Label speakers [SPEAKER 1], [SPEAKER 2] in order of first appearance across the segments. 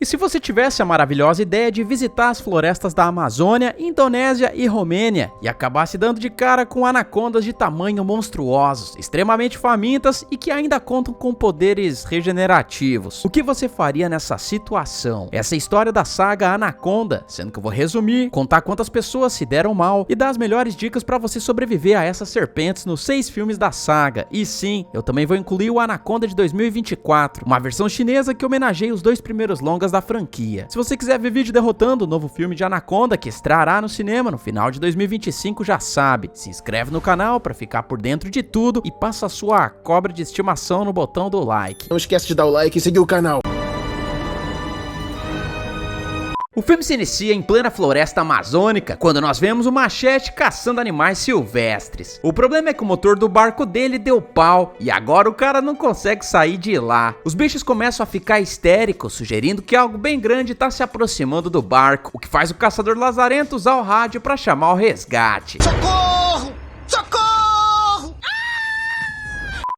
[SPEAKER 1] E se você tivesse a maravilhosa ideia de visitar as florestas da Amazônia, Indonésia e Romênia e acabasse dando de cara com anacondas de tamanho monstruosos, extremamente famintas e que ainda contam com poderes regenerativos, o que você faria nessa situação? Essa é a história da saga Anaconda, sendo que eu vou resumir, contar quantas pessoas se deram mal e dar as melhores dicas para você sobreviver a essas serpentes nos 6 filmes da saga. E sim, eu também vou incluir o Anaconda de 2024, uma versão chinesa que homenageia os 2 primeiros longas da franquia. Se você quiser ver vídeo derrotando o novo filme de Anaconda que estreará no cinema no final de 2025, já sabe, se inscreve no canal para ficar por dentro de tudo e passa a sua cobra de estimação no botão do like.
[SPEAKER 2] Não esquece de dar o like e seguir o canal.
[SPEAKER 1] O filme se inicia em plena floresta amazônica, quando nós vemos o Machete caçando animais silvestres. O problema é que o motor do barco dele deu pau, e agora o cara não consegue sair de lá. Os bichos começam a ficar histéricos, sugerindo que algo bem grande está se aproximando do barco, o que faz o caçador lazarento usar o rádio para chamar o resgate.
[SPEAKER 2] Socorro! Socorro!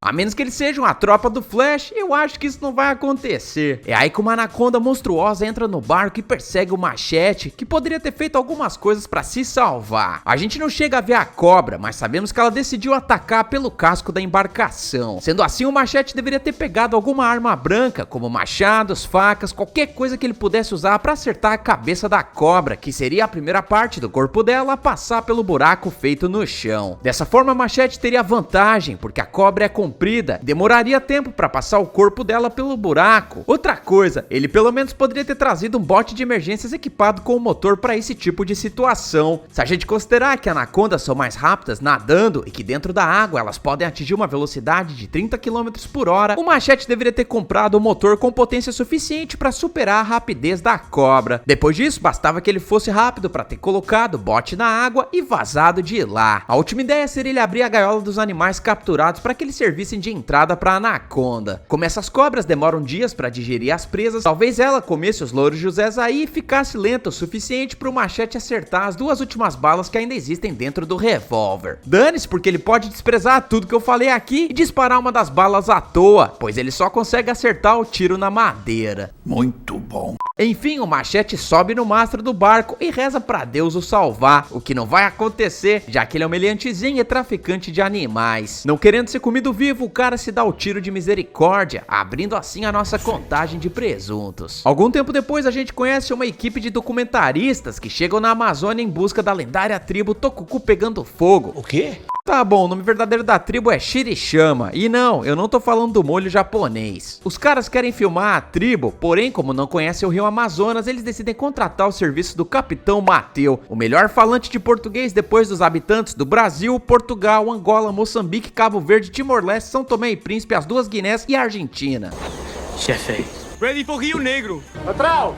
[SPEAKER 1] A menos que eles sejam a tropa do Flash, eu acho que isso não vai acontecer. É aí que uma anaconda monstruosa entra no barco e persegue o Machete, que poderia ter feito algumas coisas para se salvar. A gente não chega a ver a cobra, mas sabemos que ela decidiu atacar pelo casco da embarcação. Sendo assim, o Machete deveria ter pegado alguma arma branca, como machados, facas, qualquer coisa que ele pudesse usar para acertar a cabeça da cobra, que seria a primeira parte do corpo dela a passar pelo buraco feito no chão. Dessa forma, o Machete teria vantagem, porque a cobra é comprida, demoraria tempo para passar o corpo dela pelo buraco. Outra coisa, ele pelo menos poderia ter trazido um bote de emergências equipado com o motor para esse tipo de situação. Se a gente considerar que anacondas são mais rápidas nadando e que dentro da água elas podem atingir uma velocidade de 30 km por hora, o Machete deveria ter comprado um motor com potência suficiente para superar a rapidez da cobra. Depois disso, bastava que ele fosse rápido para ter colocado o bote na água e vazado de lá. A última ideia seria ele abrir a gaiola dos animais capturados para que eles servissem de entrada para anaconda. Como essas cobras demoram dias para digerir as presas, talvez ela comesse os louros Josés aí e ficasse lenta o suficiente para o Machete acertar as 2 últimas balas que ainda existem dentro do revólver. Dane-se, porque ele pode desprezar tudo que eu falei aqui e disparar uma das balas à toa, pois ele só consegue acertar o tiro na madeira.
[SPEAKER 2] Muito bom.
[SPEAKER 1] Enfim, o Machete sobe no mastro do barco e reza pra Deus o salvar, o que não vai acontecer, já que ele é um meliantezinho e traficante de animais. Não querendo ser comido vivo, o cara se dá o tiro de misericórdia, abrindo assim a nossa contagem de presuntos. Algum tempo depois, a gente conhece uma equipe de documentaristas que chegam na Amazônia em busca da lendária tribo Tocucu pegando fogo.
[SPEAKER 2] O quê?
[SPEAKER 1] Tá bom, o nome verdadeiro da tribo é Shirishama, e não, eu não tô falando do molho japonês. Os caras querem filmar a tribo, porém, como não conhecem o rio Amazonas, eles decidem contratar o serviço do Capitão Mateu, o melhor falante de português depois dos habitantes do Brasil, Portugal, Angola, Moçambique, Cabo Verde, Timor-Leste, São Tomé e Príncipe, as 2 Guinés e a Argentina.
[SPEAKER 3] Chefe.
[SPEAKER 4] Ready for Rio Negro.
[SPEAKER 2] Patrão!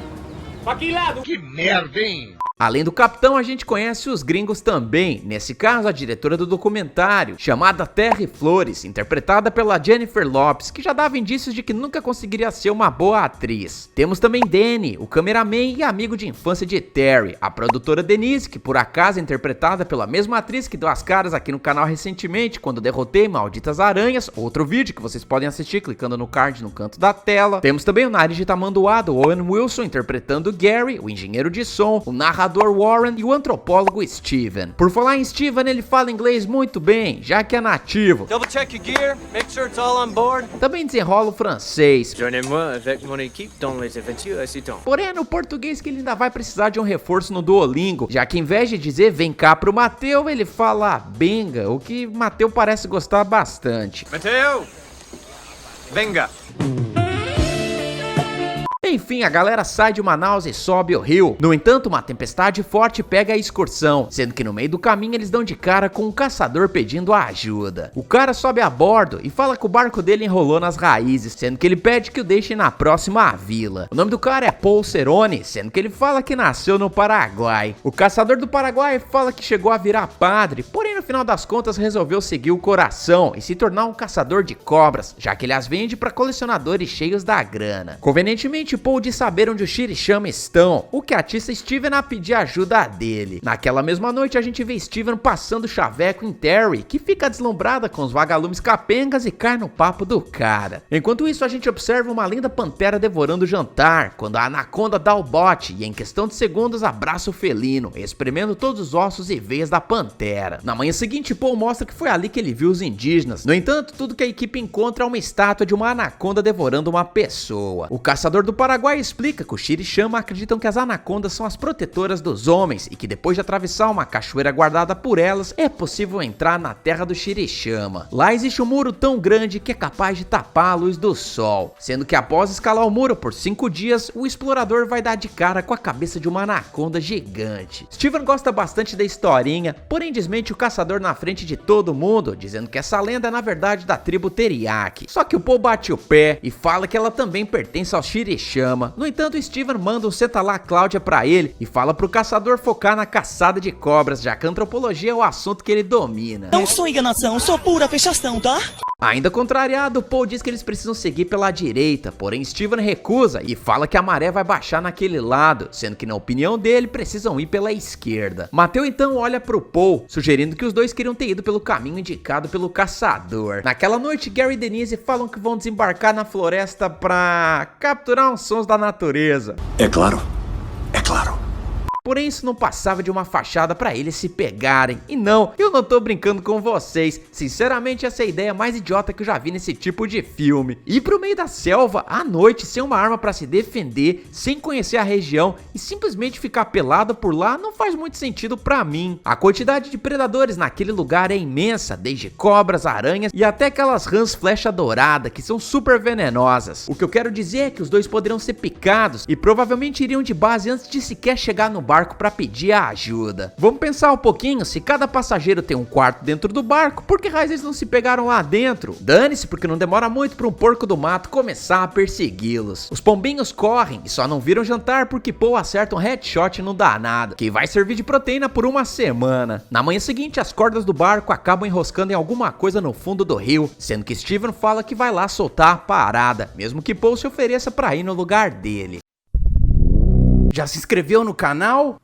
[SPEAKER 4] Pra que lado?
[SPEAKER 2] Que merda, hein?
[SPEAKER 1] Além do capitão, a gente conhece os gringos também, nesse caso a diretora do documentário, chamada Terry Flores, interpretada pela Jennifer Lopez, que já dava indícios de que nunca conseguiria ser uma boa atriz. Temos também Danny, o cameraman e amigo de infância de Terry, a produtora Denise, que por acaso é interpretada pela mesma atriz que deu as caras aqui no canal recentemente, quando derrotei Malditas Aranhas, outro vídeo que vocês podem assistir clicando no card no canto da tela. Temos também o nariz de tamanduá do Owen Wilson, interpretando Gary, o engenheiro de som, o narrador Warren e o antropólogo Steven. Por falar em Steven, ele fala inglês muito bem, já que é nativo.
[SPEAKER 4] Double check your gear, make sure it's all on board.
[SPEAKER 1] Também desenrola o francês.
[SPEAKER 3] Joignez-moi avec mon équipe dans les aventures excitants.
[SPEAKER 1] Porém, é no português que ele ainda vai precisar de um reforço no Duolingo, já que em vez de dizer vem cá pro Mateu, ele fala benga, o que Mateu parece gostar bastante.
[SPEAKER 4] Mateo, venga.
[SPEAKER 1] Enfim, a galera sai de Manaus e sobe o rio. No entanto, uma tempestade forte pega a excursão, sendo que no meio do caminho eles dão de cara com um caçador pedindo ajuda. O cara sobe a bordo e fala que o barco dele enrolou nas raízes, sendo que ele pede que o deixem na próxima vila. O nome do cara é Paul Cerone, sendo que ele fala que nasceu no Paraguai. O caçador do Paraguai fala que chegou a virar padre, porém no final das contas resolveu seguir o coração e se tornar um caçador de cobras, já que ele as vende para colecionadores cheios da grana. Convenientemente, Paul de saber onde os Shirishama estão, o que atiça Steven a pedir ajuda dele. Naquela mesma noite a gente vê Steven passando chaveco em Terry, que fica deslumbrada com os vagalumes capengas e cai no papo do cara. Enquanto isso a gente observa uma linda pantera devorando o jantar, quando a anaconda dá o bote e em questão de segundos abraça o felino, espremendo todos os ossos e veias da pantera. Na manhã seguinte, Paul mostra que foi ali que ele viu os indígenas. No entanto, tudo que a equipe encontra é uma estátua de uma anaconda devorando uma pessoa. O caçador do Paraguai explica que os Shirishama acreditam que as anacondas são as protetoras dos homens e que depois de atravessar uma cachoeira guardada por elas, é possível entrar na terra do Shirishama. Lá existe um muro tão grande que é capaz de tapar a luz do sol, sendo que após escalar o muro por 5 dias, o explorador vai dar de cara com a cabeça de uma anaconda gigante. Steven gosta bastante da historinha, porém desmente o caçador na frente de todo mundo, dizendo que essa lenda é na verdade da tribo Teriyaki. Só que o Paul bate o pé e fala que ela também pertence aos Shirishama. No entanto, Steven manda um senta lá Cláudia pra ele e fala pro caçador focar na caçada de cobras, já que a antropologia é o assunto que ele domina.
[SPEAKER 5] Não sou enganação, sou pura fechação, tá?
[SPEAKER 1] Ainda contrariado, Paul diz que eles precisam seguir pela direita, porém Steven recusa e fala que a maré vai baixar naquele lado, sendo que na opinião dele precisam ir pela esquerda. Mateu então olha pro Paul, sugerindo que os dois queriam ter ido pelo caminho indicado pelo caçador. Naquela noite, Gary e Denise falam que vão desembarcar na floresta pra capturar uns sons da natureza.
[SPEAKER 2] É claro. É claro.
[SPEAKER 1] Porém, isso não passava de uma fachada pra eles se pegarem. E não, eu não tô brincando com vocês. Sinceramente, essa é a ideia mais idiota que eu já vi nesse tipo de filme. Ir pro meio da selva, à noite, sem uma arma pra se defender, sem conhecer a região e simplesmente ficar pelado por lá não faz muito sentido pra mim. A quantidade de predadores naquele lugar é imensa, desde cobras, aranhas e até aquelas rãs flecha dourada, que são super venenosas. O que eu quero dizer é que os dois poderiam ser picados e provavelmente iriam de base antes de sequer chegar no barco para pedir a ajuda. Vamos pensar um pouquinho, se cada passageiro tem um quarto dentro do barco, por que raios eles não se pegaram lá dentro? Dane-se, porque não demora muito para um porco do mato começar a persegui-los. Os pombinhos correm e só não viram jantar porque Paul acerta um headshot no danado, que vai servir de proteína por uma semana. Na manhã seguinte, as cordas do barco acabam enroscando em alguma coisa no fundo do rio, sendo que Steven fala que vai lá soltar a parada, mesmo que Paul se ofereça para ir no lugar dele. Já se inscreveu no canal?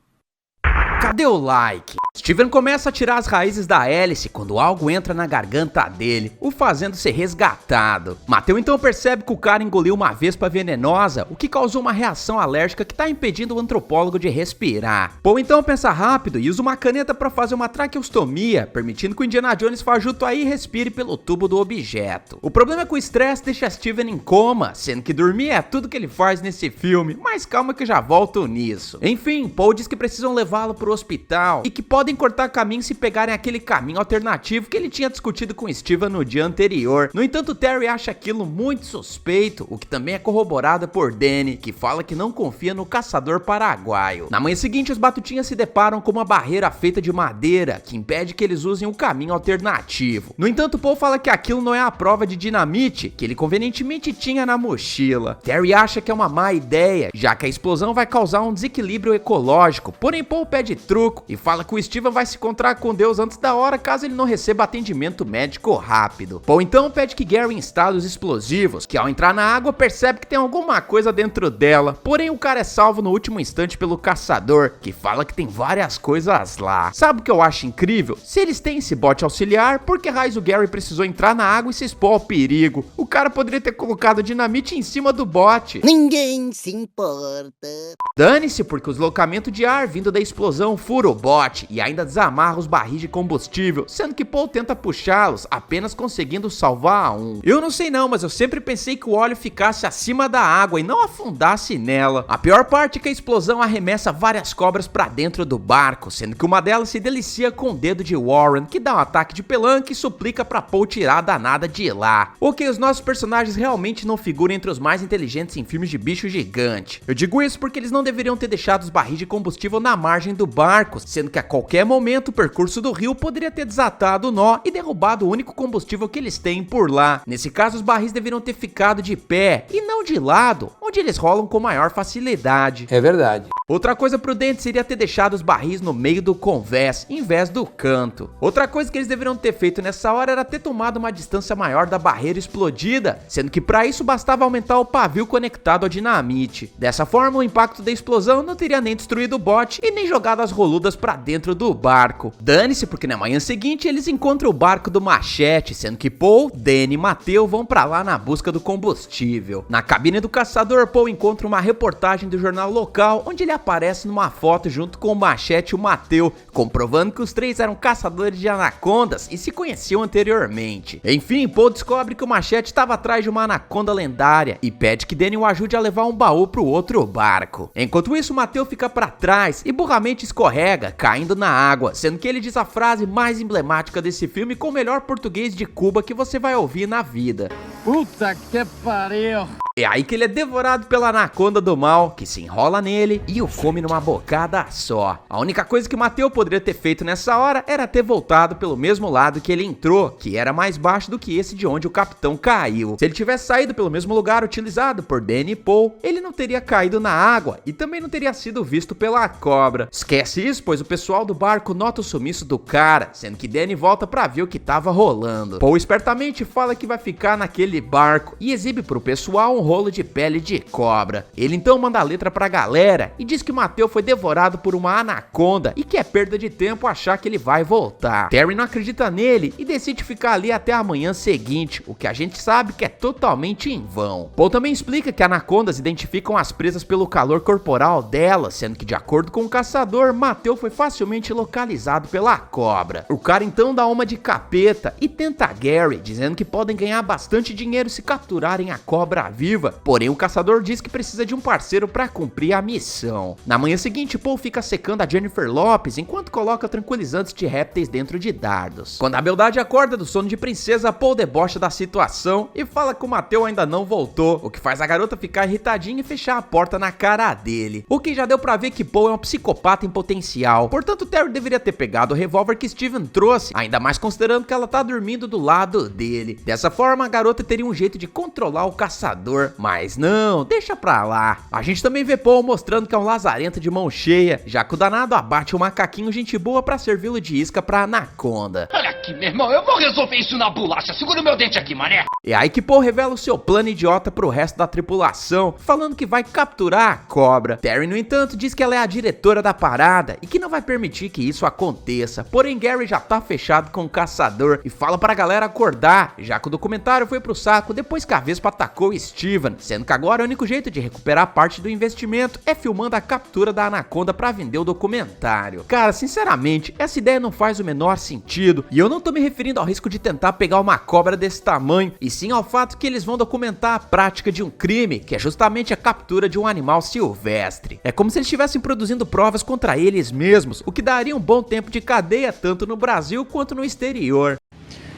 [SPEAKER 1] Cadê o like? Steven começa a tirar as raízes da hélice quando algo entra na garganta dele, o fazendo ser resgatado. Mateu então percebe que o cara engoliu uma vespa venenosa, o que causou uma reação alérgica que tá impedindo o antropólogo de respirar. Paul então pensa rápido e usa uma caneta para fazer uma traqueostomia, permitindo que o Indiana Jones fajuto aí respire pelo tubo do objeto. O problema é que o estresse deixa Steven em coma, sendo que dormir é tudo que ele faz nesse filme, mas calma que eu já volto nisso. Enfim, Paul diz que precisam levá-lo pro hospital e que podem cortar caminho se pegarem aquele caminho alternativo que ele tinha discutido com Steven no dia anterior. No entanto, Terry acha aquilo muito suspeito, o que também é corroborado por Danny, que fala que não confia no caçador paraguaio. Na manhã seguinte, os batutinhas se deparam com uma barreira feita de madeira, que impede que eles usem um caminho alternativo. No entanto, Paul fala que aquilo não é a prova de dinamite, que ele convenientemente tinha na mochila. Terry acha que é uma má ideia, já que a explosão vai causar um desequilíbrio ecológico, porém Paul pede truco e fala que o Steven vai se encontrar com Deus antes da hora caso ele não receba atendimento médico rápido. Paul então pede que Gary instale os explosivos, que ao entrar na água percebe que tem alguma coisa dentro dela, porém o cara é salvo no último instante pelo caçador, que fala que tem várias coisas lá. Sabe o que eu acho incrível? Se eles têm esse bote auxiliar, por que raios o Gary precisou entrar na água e se expor ao perigo? O cara poderia ter colocado dinamite em cima do bote.
[SPEAKER 5] Ninguém se importa.
[SPEAKER 1] Dane-se, porque o deslocamento de ar vindo da explosão fura o bote e ainda desamarra os barris de combustível, sendo que Paul tenta puxá-los, apenas conseguindo salvar um. Eu não sei não, mas eu sempre pensei que o óleo ficasse acima da água e não afundasse nela. A pior parte é que a explosão arremessa várias cobras pra dentro do barco, sendo que uma delas se delicia com o dedo de Warren, que dá um ataque de pelanca e suplica pra Paul tirar a danada de lá. Ok, os nossos personagens realmente não figuram entre os mais inteligentes em filmes de bicho gigante. Eu digo isso porque eles não deveriam ter deixado os barris de combustível na margem do barco, sendo que a qualquer momento o percurso do rio poderia ter desatado o nó e derrubado o único combustível que eles têm por lá. Nesse caso, os barris deveriam ter ficado de pé e não de lado, onde eles rolam com maior facilidade.
[SPEAKER 6] É verdade.
[SPEAKER 1] Outra coisa prudente seria ter deixado os barris no meio do convés, em vez do canto. Outra coisa que eles deveriam ter feito nessa hora era ter tomado uma distância maior da barreira explodida, sendo que para isso bastava aumentar o pavio conectado à dinamite. Dessa forma, o impacto da explosão não teria nem destruído o bote e nem jogado as roludas para dentro do barco. Dane-se, porque na manhã seguinte eles encontram o barco do Machete, sendo que Paul, Danny e Mateo vão para lá na busca do combustível. Na cabine do caçador, Paul encontra uma reportagem do jornal local, onde ele aparece numa foto junto com o Machete e o Mateo, comprovando que os três eram caçadores de anacondas e se conheciam anteriormente. Enfim, Paul descobre que o Machete estava atrás de uma anaconda lendária e pede que Danny o ajude a levar um baú pro outro barco. Enquanto isso, Mateo fica para trás e burramente escorrega, caindo na água, sendo que ele diz a frase mais emblemática desse filme com o melhor português de Cuba que você vai ouvir na vida.
[SPEAKER 6] Puta que pariu!
[SPEAKER 1] É aí que ele é devorado pela anaconda do mal, que se enrola nele e o come numa bocada só. A única coisa que Mateo poderia ter feito nessa hora era ter voltado pelo mesmo lado que ele entrou, que era mais baixo do que esse de onde o capitão caiu. Se ele tivesse saído pelo mesmo lugar utilizado por Danny e Paul, ele não teria caído na água e também não teria sido visto pela cobra. Esquece isso, pois o pessoal do barco nota o sumiço do cara, sendo que Danny volta pra ver o que tava rolando. Paul espertamente fala que vai ficar naquele barco e exibe pro pessoal um rolo de pele de cobra. Ele então manda a letra pra galera e diz que o Mateo foi devorado por uma anaconda e que é perda de tempo achar que ele vai voltar. Terry não acredita nele e decide ficar ali até a manhã seguinte, o que a gente sabe que é totalmente em vão. Paul também explica que anacondas identificam as presas pelo calor corporal delas, sendo que de acordo com o caçador, Mateo foi facilmente localizado pela cobra. O cara então dá uma de capeta e tenta Gary, dizendo que podem ganhar bastante dinheiro se capturarem a cobra viva, porém o caçador diz que precisa de um parceiro para cumprir a missão. Na manhã seguinte, Paul fica secando a Jennifer Lopes enquanto coloca tranquilizantes de répteis dentro de dardos. Quando a beldade acorda do sono de princesa, Paul debocha da situação e fala que o Mateo ainda não voltou, o que faz a garota ficar irritadinha e fechar a porta na cara dele. O que já deu pra ver que Paul é um psicopata em potencial, portanto Terry deveria ter pegado o revólver que Steven trouxe, ainda mais considerando que ela tá dormindo do lado dele. Dessa forma, a garota teria um jeito de controlar o caçador, mas não, deixa pra lá. A gente também vê Paul mostrando que é um lazarento de mão cheia, já que o danado abate um macaquinho gente boa pra servi-lo de isca pra anaconda.
[SPEAKER 7] Olha aqui, meu irmão, eu vou resolver isso na bolacha. Segura o meu dente aqui, mané.
[SPEAKER 1] É aí que Paul revela o seu plano idiota pro resto da tripulação, falando que vai capturar a cobra. Terry, no entanto, diz que ela é a diretora da parada e que não vai permitir que isso aconteça. Porém, Gary já tá fechado com o caçador e fala pra galera acordar, já que o documentário foi pro saco depois que a Vespa atacou Steven, sendo que agora o único jeito de recuperar parte do investimento é filmando a captura da anaconda pra vender o documentário. Cara, sinceramente, essa ideia não faz o menor sentido, e eu não tô me referindo ao risco de tentar pegar uma cobra desse tamanho, e sim ao fato que eles vão documentar a prática de um crime, que é justamente a captura de um animal silvestre. É como se eles estivessem produzindo provas contra eles mesmos, o que daria um bom tempo de cadeia tanto no Brasil quanto no exterior.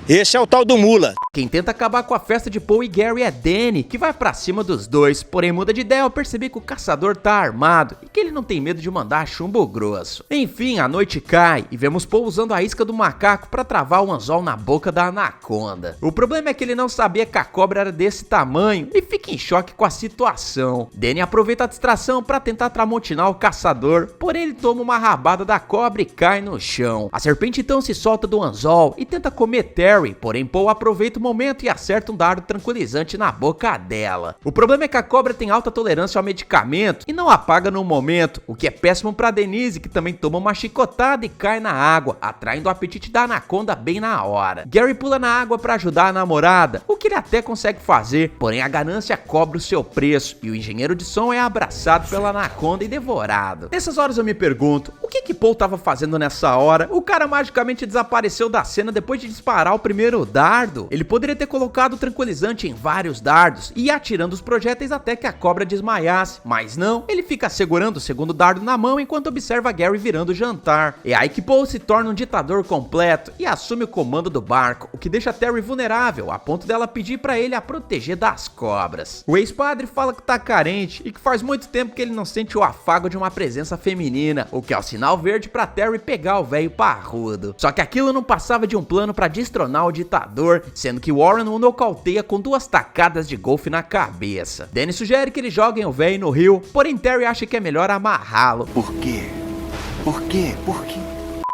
[SPEAKER 5] Esse é o tal do Mula.
[SPEAKER 1] Quem tenta acabar com a festa de Paul e Gary é Danny, que vai pra cima dos dois, porém muda de ideia ao perceber que o caçador tá armado e que ele não tem medo de mandar chumbo grosso. Enfim, a noite cai e vemos Paul usando a isca do macaco pra travar o anzol na boca da anaconda. O problema é que ele não sabia que a cobra era desse tamanho e fica em choque com a situação. Danny aproveita a distração pra tentar tramontinar o caçador, porém ele toma uma rabada da cobra e cai no chão. A serpente então se solta do anzol e tenta comer Terry, porém Paul aproveita o momento e acerta um dardo tranquilizante na boca dela. O problema é que a cobra tem alta tolerância ao medicamento e não apaga no momento, o que é péssimo pra Denise, que também toma uma chicotada e cai na água, atraindo o apetite da anaconda bem na hora. Gary pula na água pra ajudar a namorada, o que ele até consegue fazer, porém a ganância cobra o seu preço e o engenheiro de som é abraçado pela anaconda e devorado. Nessas horas eu me pergunto, o que Paul tava fazendo nessa hora? O cara magicamente desapareceu da cena depois de disparar o primeiro dardo. Ele poderia ter colocado o tranquilizante em vários dardos e ir atirando os projéteis até que a cobra desmaiasse, mas não, ele fica segurando o segundo dardo na mão enquanto observa Gary virando o jantar. É aí que Paul se torna um ditador completo e assume o comando do barco, o que deixa Terry vulnerável, a ponto dela pedir pra ele a proteger das cobras. O ex-padre fala que tá carente e que faz muito tempo que ele não sente o afago de uma presença feminina, o que é o sinal verde pra Terry pegar o velho parrudo. Só que aquilo não passava de um plano pra destronar tradicional ditador, sendo que Warren o nocauteia com 2 tacadas de golfe na cabeça. Danny sugere que eles joguem o véio no rio, porém Terry acha que é melhor amarrá-lo.
[SPEAKER 2] Por quê? Por quê? Por quê?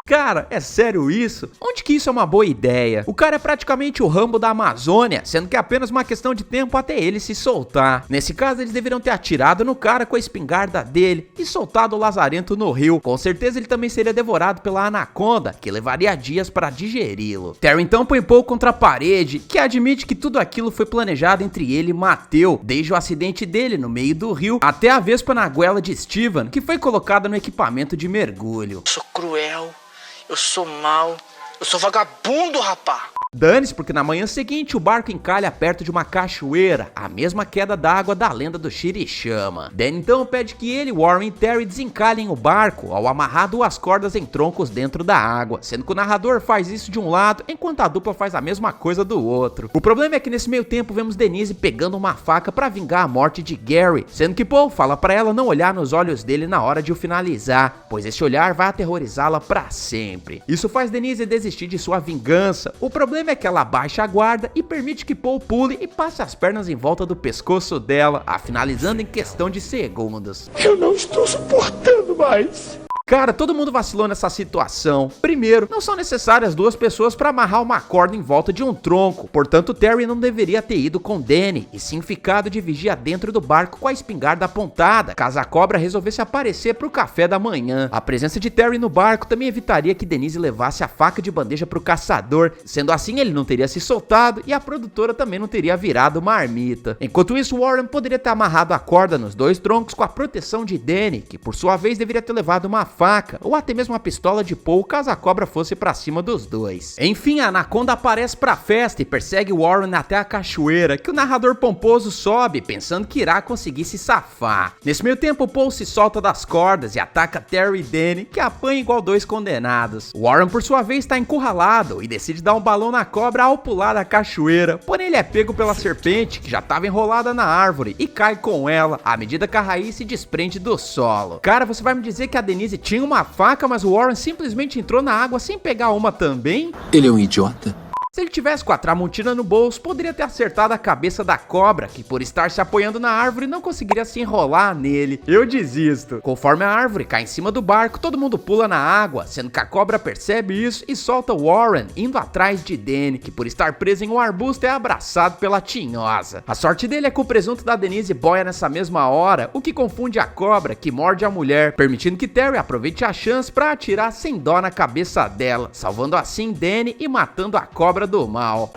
[SPEAKER 1] Cara, é sério isso? Onde que isso é uma boa ideia? O cara é praticamente o Rambo da Amazônia, sendo que é apenas uma questão de tempo até ele se soltar. Nesse caso, eles deveriam ter atirado no cara com a espingarda dele e soltado o lazarento no rio. Com certeza ele também seria devorado pela anaconda, que levaria dias para digeri-lo. Terry então põe Paul contra a parede, que admite que tudo aquilo foi planejado entre ele e Mateu, desde o acidente dele no meio do rio até a vespa na goela de Steven, que foi colocada no equipamento de mergulho.
[SPEAKER 8] Eu sou cruel, eu sou mau, eu sou vagabundo, rapá.
[SPEAKER 1] Dane-se, porque na manhã seguinte o barco encalha perto de uma cachoeira, a mesma queda d'água da lenda do Shirishama. Danny então pede que ele, Warren e Terry desencalhem o barco ao amarrar 2 cordas em troncos dentro da água, sendo que o narrador faz isso de um lado, enquanto a dupla faz a mesma coisa do outro. O problema é que nesse meio tempo vemos Denise pegando uma faca pra vingar a morte de Gary, sendo que Paul fala pra ela não olhar nos olhos dele na hora de o finalizar, pois esse olhar vai aterrorizá-la pra sempre. Isso faz Denise desistir de sua vingança. O problema é que ela baixa a guarda e permite que Paul pule e passe as pernas em volta do pescoço dela, a finalizando em questão de segundos.
[SPEAKER 2] Eu não estou suportando mais.
[SPEAKER 1] Cara, todo mundo vacilou nessa situação. Primeiro, não são necessárias 2 pessoas para amarrar uma corda em volta de um tronco, portanto Terry não deveria ter ido com Danny, e sim ficado de vigia dentro do barco com a espingarda apontada, caso a cobra resolvesse aparecer pro café da manhã. A presença de Terry no barco também evitaria que Denise levasse a faca de bandeja pro caçador, sendo assim ele não teria se soltado e a produtora também não teria virado marmita. Enquanto isso, Warren poderia ter amarrado a corda nos 2 troncos com a proteção de Danny, que por sua vez deveria ter levado uma faca ou até mesmo uma pistola de Paul caso a cobra fosse pra cima dos 2. Enfim, a anaconda aparece pra festa e persegue Warren até a cachoeira, que o narrador pomposo sobe pensando que irá conseguir se safar. Nesse meio tempo, Paul se solta das cordas e ataca Terry e Danny, que apanham igual 2 condenados. Warren por sua vez está encurralado e decide dar um balão na cobra ao pular da cachoeira, porém ele é pego pela serpente, que já estava enrolada na árvore, e cai com ela à medida que a raiz se desprende do solo. Cara, você vai me dizer que a Denise tinha uma faca, mas o Warren simplesmente entrou na água sem pegar uma também?
[SPEAKER 2] Ele é um idiota?
[SPEAKER 1] Se ele tivesse com a Tramontina no bolso, poderia ter acertado a cabeça da cobra, que por estar se apoiando na árvore não conseguiria se enrolar nele. Eu desisto. Conforme a árvore cai em cima do barco, todo mundo pula na água, sendo que a cobra percebe isso e solta Warren, indo atrás de Danny, que por estar preso em um arbusto é abraçado pela tinhosa. A sorte dele é que o presunto da Denise boia nessa mesma hora, o que confunde a cobra, que morde a mulher, permitindo que Terry aproveite a chance para atirar sem dó na cabeça dela, salvando assim Danny e matando a cobra do mal.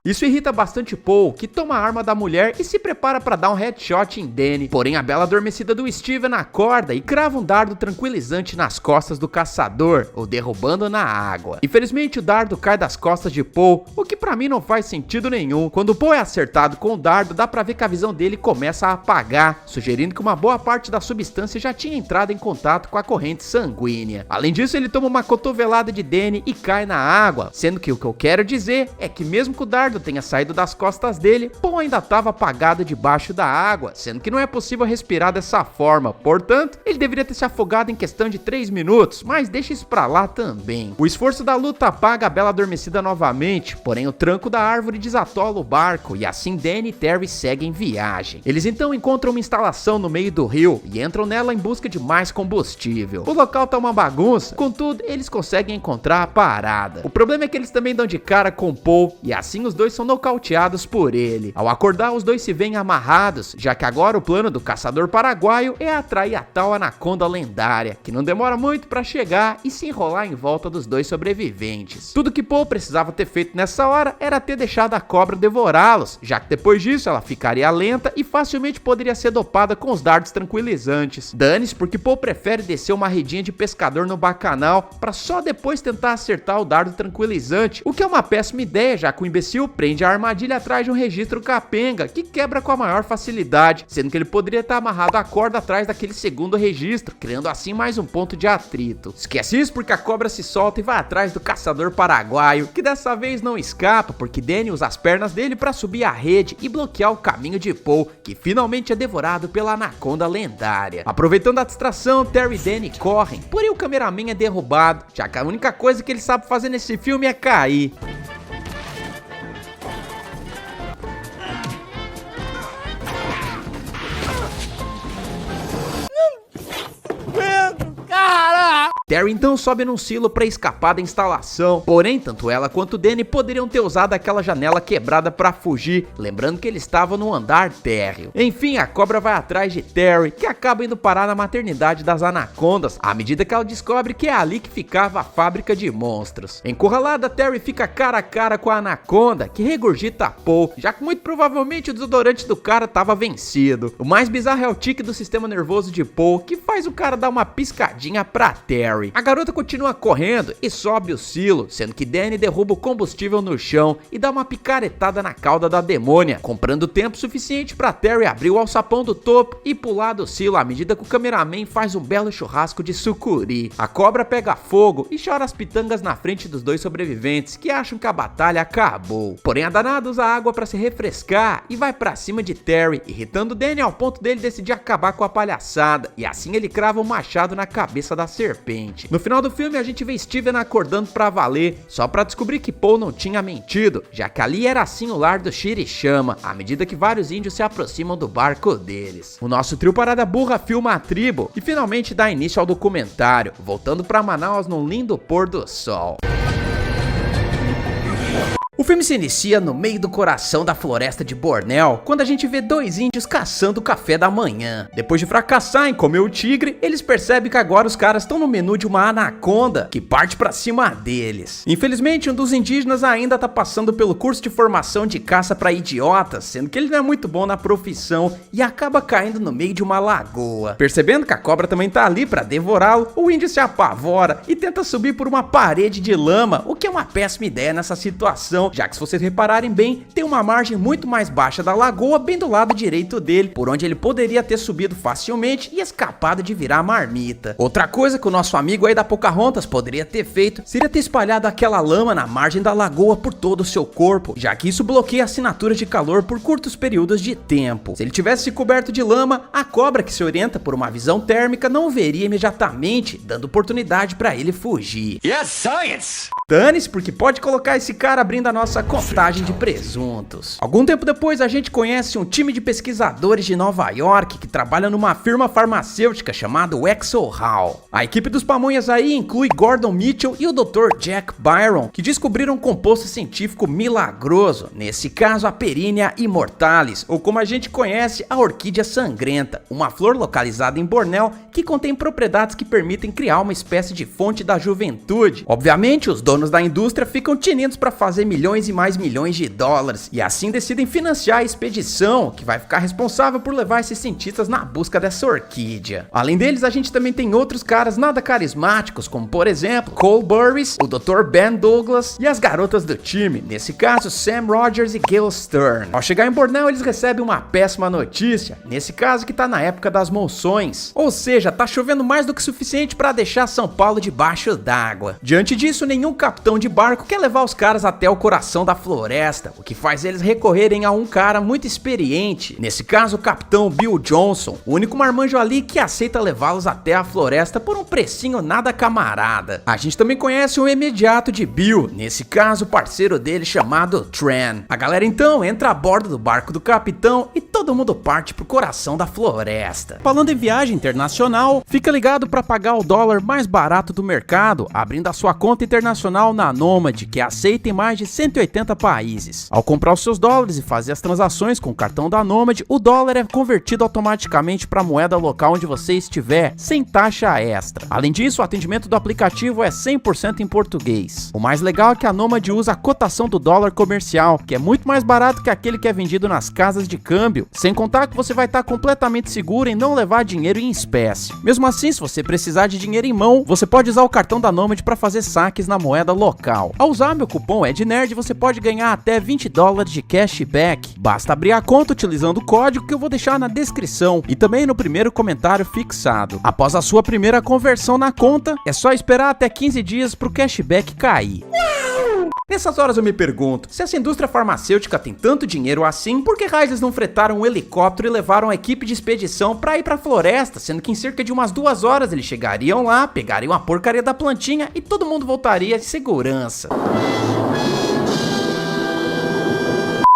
[SPEAKER 1] Isso irrita bastante Paul, que toma a arma da mulher e se prepara para dar um headshot em Danny. Porém, a bela adormecida do Steven acorda e crava um dardo tranquilizante nas costas do caçador, o derrubando na água. Infelizmente, o dardo cai das costas de Paul, o que pra mim não faz sentido nenhum. Quando Paul é acertado com o dardo, dá pra ver que a visão dele começa a apagar, sugerindo que uma boa parte da substância já tinha entrado em contato com a corrente sanguínea. Além disso, ele toma uma cotovelada de Danny e cai na água, sendo que o que eu quero dizer é que mesmo que o dardo tenha saído das costas dele, Paul ainda estava apagado debaixo da água, sendo que não é possível respirar dessa forma, portanto, ele deveria ter se afogado em questão de 3 minutos, mas deixa isso pra lá também. O esforço da luta apaga a bela adormecida novamente, porém o tranco da árvore desatola o barco, e assim Danny e Terry seguem viagem. Eles então encontram uma instalação no meio do rio, e entram nela em busca de mais combustível. O local tá uma bagunça, contudo, eles conseguem encontrar a parada. O problema é que eles também dão de cara com Paul, e assim os dois são nocauteados por ele. Ao acordar, os dois se veem amarrados, já que agora o plano do caçador paraguaio é atrair a tal anaconda lendária, que não demora muito para chegar e se enrolar em volta dos 2 sobreviventes. Tudo que Paul precisava ter feito nessa hora era ter deixado a cobra devorá-los, já que depois disso ela ficaria lenta e facilmente poderia ser dopada com os dardos tranquilizantes. Dane-se, porque Paul prefere descer uma redinha de pescador no bacanal para só depois tentar acertar o dardo tranquilizante, o que é uma péssima ideia, já que o imbecil prende a armadilha atrás de um registro capenga, que quebra com a maior facilidade, sendo que ele poderia estar amarrado à corda atrás daquele segundo registro, criando assim mais um ponto de atrito. Esquece isso porque a cobra se solta e vai atrás do caçador paraguaio, que dessa vez não escapa, porque Danny usa as pernas dele para subir a rede e bloquear o caminho de Paul, que finalmente é devorado pela anaconda lendária. Aproveitando a distração, Terry e Danny correm, porém o cameraman é derrubado, já que a única coisa que ele sabe fazer nesse filme é cair. Terry então sobe num silo para escapar da instalação, porém tanto ela quanto Danny poderiam ter usado aquela janela quebrada para fugir, lembrando que ele estava no andar térreo. Enfim, a cobra vai atrás de Terry, que acaba indo parar na maternidade das anacondas, à medida que ela descobre que é ali que ficava a fábrica de monstros. Encurralada, Terry fica cara a cara com a anaconda, que regurgita Paul, já que muito provavelmente o desodorante do cara estava vencido. O mais bizarro é o tique do sistema nervoso de Paul, que faz o cara dar uma piscadinha pra Terry. A garota continua correndo e sobe o silo, sendo que Danny derruba o combustível no chão e dá uma picaretada na cauda da demônia, comprando tempo suficiente para Terry abrir o alçapão do topo e pular do silo à medida que o cameraman faz um belo churrasco de sucuri. A cobra pega fogo e chora as pitangas na frente dos dois sobreviventes, que acham que a batalha acabou. Porém a danada usa água para se refrescar e vai para cima de Terry, irritando Danny ao ponto dele decidir acabar com a palhaçada, e assim ele crava um machado na cabeça da serpente. No final do filme a gente vê Steven acordando pra valer, só pra descobrir que Paul não tinha mentido, já que ali era assim o lar do Shirichama, à medida que vários índios se aproximam do barco deles. O nosso trio Parada Burra filma a tribo e finalmente dá início ao documentário, voltando pra Manaus num lindo pôr do sol. O filme se inicia no meio do coração da floresta de Bornéu, quando a gente vê dois índios caçando o café da manhã. Depois de fracassar em comer o tigre, eles percebem que agora os caras estão no menu de uma anaconda, que parte pra cima deles. Infelizmente, um dos indígenas ainda tá passando pelo curso de formação de caça pra idiotas, sendo que ele não é muito bom na profissão e acaba caindo no meio de uma lagoa. Percebendo que a cobra também tá ali pra devorá-lo, o índio se apavora e tenta subir por uma parede de lama, o que é uma péssima ideia nessa situação, já que se vocês repararem bem, tem uma margem muito mais baixa da lagoa bem do lado direito dele, por onde ele poderia ter subido facilmente e escapado de virar marmita. Outra coisa que o nosso amigo aí da Pocahontas poderia ter feito seria ter espalhado aquela lama na margem da lagoa por todo o seu corpo, já que isso bloqueia assinaturas de calor por curtos períodos de tempo. Se ele tivesse se coberto de lama, a cobra, que se orienta por uma visão térmica, não o veria imediatamente, dando oportunidade para ele fugir.
[SPEAKER 2] Yes, science!
[SPEAKER 1] Dane-se, porque pode colocar esse cara abrindo a nossa contagem de presuntos. Algum tempo depois a gente conhece um time de pesquisadores de Nova York que trabalha numa firma farmacêutica chamada Exo Hall. A equipe dos pamonhas aí inclui Gordon Mitchell e o Dr. Jack Byron, que descobriram um composto científico milagroso, nesse caso a Perinia immortalis, ou como a gente conhece, a orquídea sangrenta, uma flor localizada em Bornéu que contém propriedades que permitem criar uma espécie de fonte da juventude. Obviamente os donos da indústria ficam tinindo para fazer milhões e mais milhões de dólares, e assim decidem financiar a expedição, que vai ficar responsável por levar esses cientistas na busca dessa orquídea. Além deles, a gente também tem outros caras nada carismáticos, como por exemplo, Cole Burris, o Dr. Ben Douglas e as garotas do time, nesse caso Sam Rogers e Gail Stern. Ao chegar em Bornéu, eles recebem uma péssima notícia, nesse caso que tá na época das monções, ou seja, tá chovendo mais do que suficiente para deixar São Paulo debaixo d'água. Diante disso, nenhum capitão de barco quer levar os caras até o coração da floresta, o que faz eles recorrerem a um cara muito experiente, nesse caso o capitão Bill Johnson, o único marmanjo ali que aceita levá-los até a floresta por um precinho nada camarada. A gente também conhece o imediato de Bill, nesse caso o parceiro dele chamado Tran. A galera então entra a bordo do barco do capitão e todo mundo parte pro coração da floresta. Falando em viagem internacional, fica ligado para pagar o dólar mais barato do mercado, abrindo a sua conta internacional na Nomad, que aceita em mais de 180 países. Ao comprar os seus dólares e fazer as transações com o cartão da Nomad, o dólar é convertido automaticamente para a moeda local onde você estiver, sem taxa extra. Além disso, o atendimento do aplicativo é 100% em português. O mais legal é que a Nomad usa a cotação do dólar comercial, que é muito mais barato que aquele que é vendido nas casas de câmbio, sem contar que você vai estar completamente seguro em não levar dinheiro em espécie. Mesmo assim, se você precisar de dinheiro em mão, você pode usar o cartão da Nomad para fazer saques na moeda local. local. Ao usar meu cupom EDNERD, você pode ganhar até $20 de cashback. Basta abrir a conta utilizando o código que eu vou deixar na descrição e também no primeiro comentário fixado. Após a sua primeira conversão na conta, é só esperar até 15 dias para o cashback cair. Nessas horas eu me pergunto, se essa indústria farmacêutica tem tanto dinheiro assim, por que raios eles não fretaram um helicóptero e levaram a equipe de expedição pra ir pra floresta, sendo que em cerca de umas 2 horas eles chegariam lá, pegariam a porcaria da plantinha e todo mundo voltaria de segurança.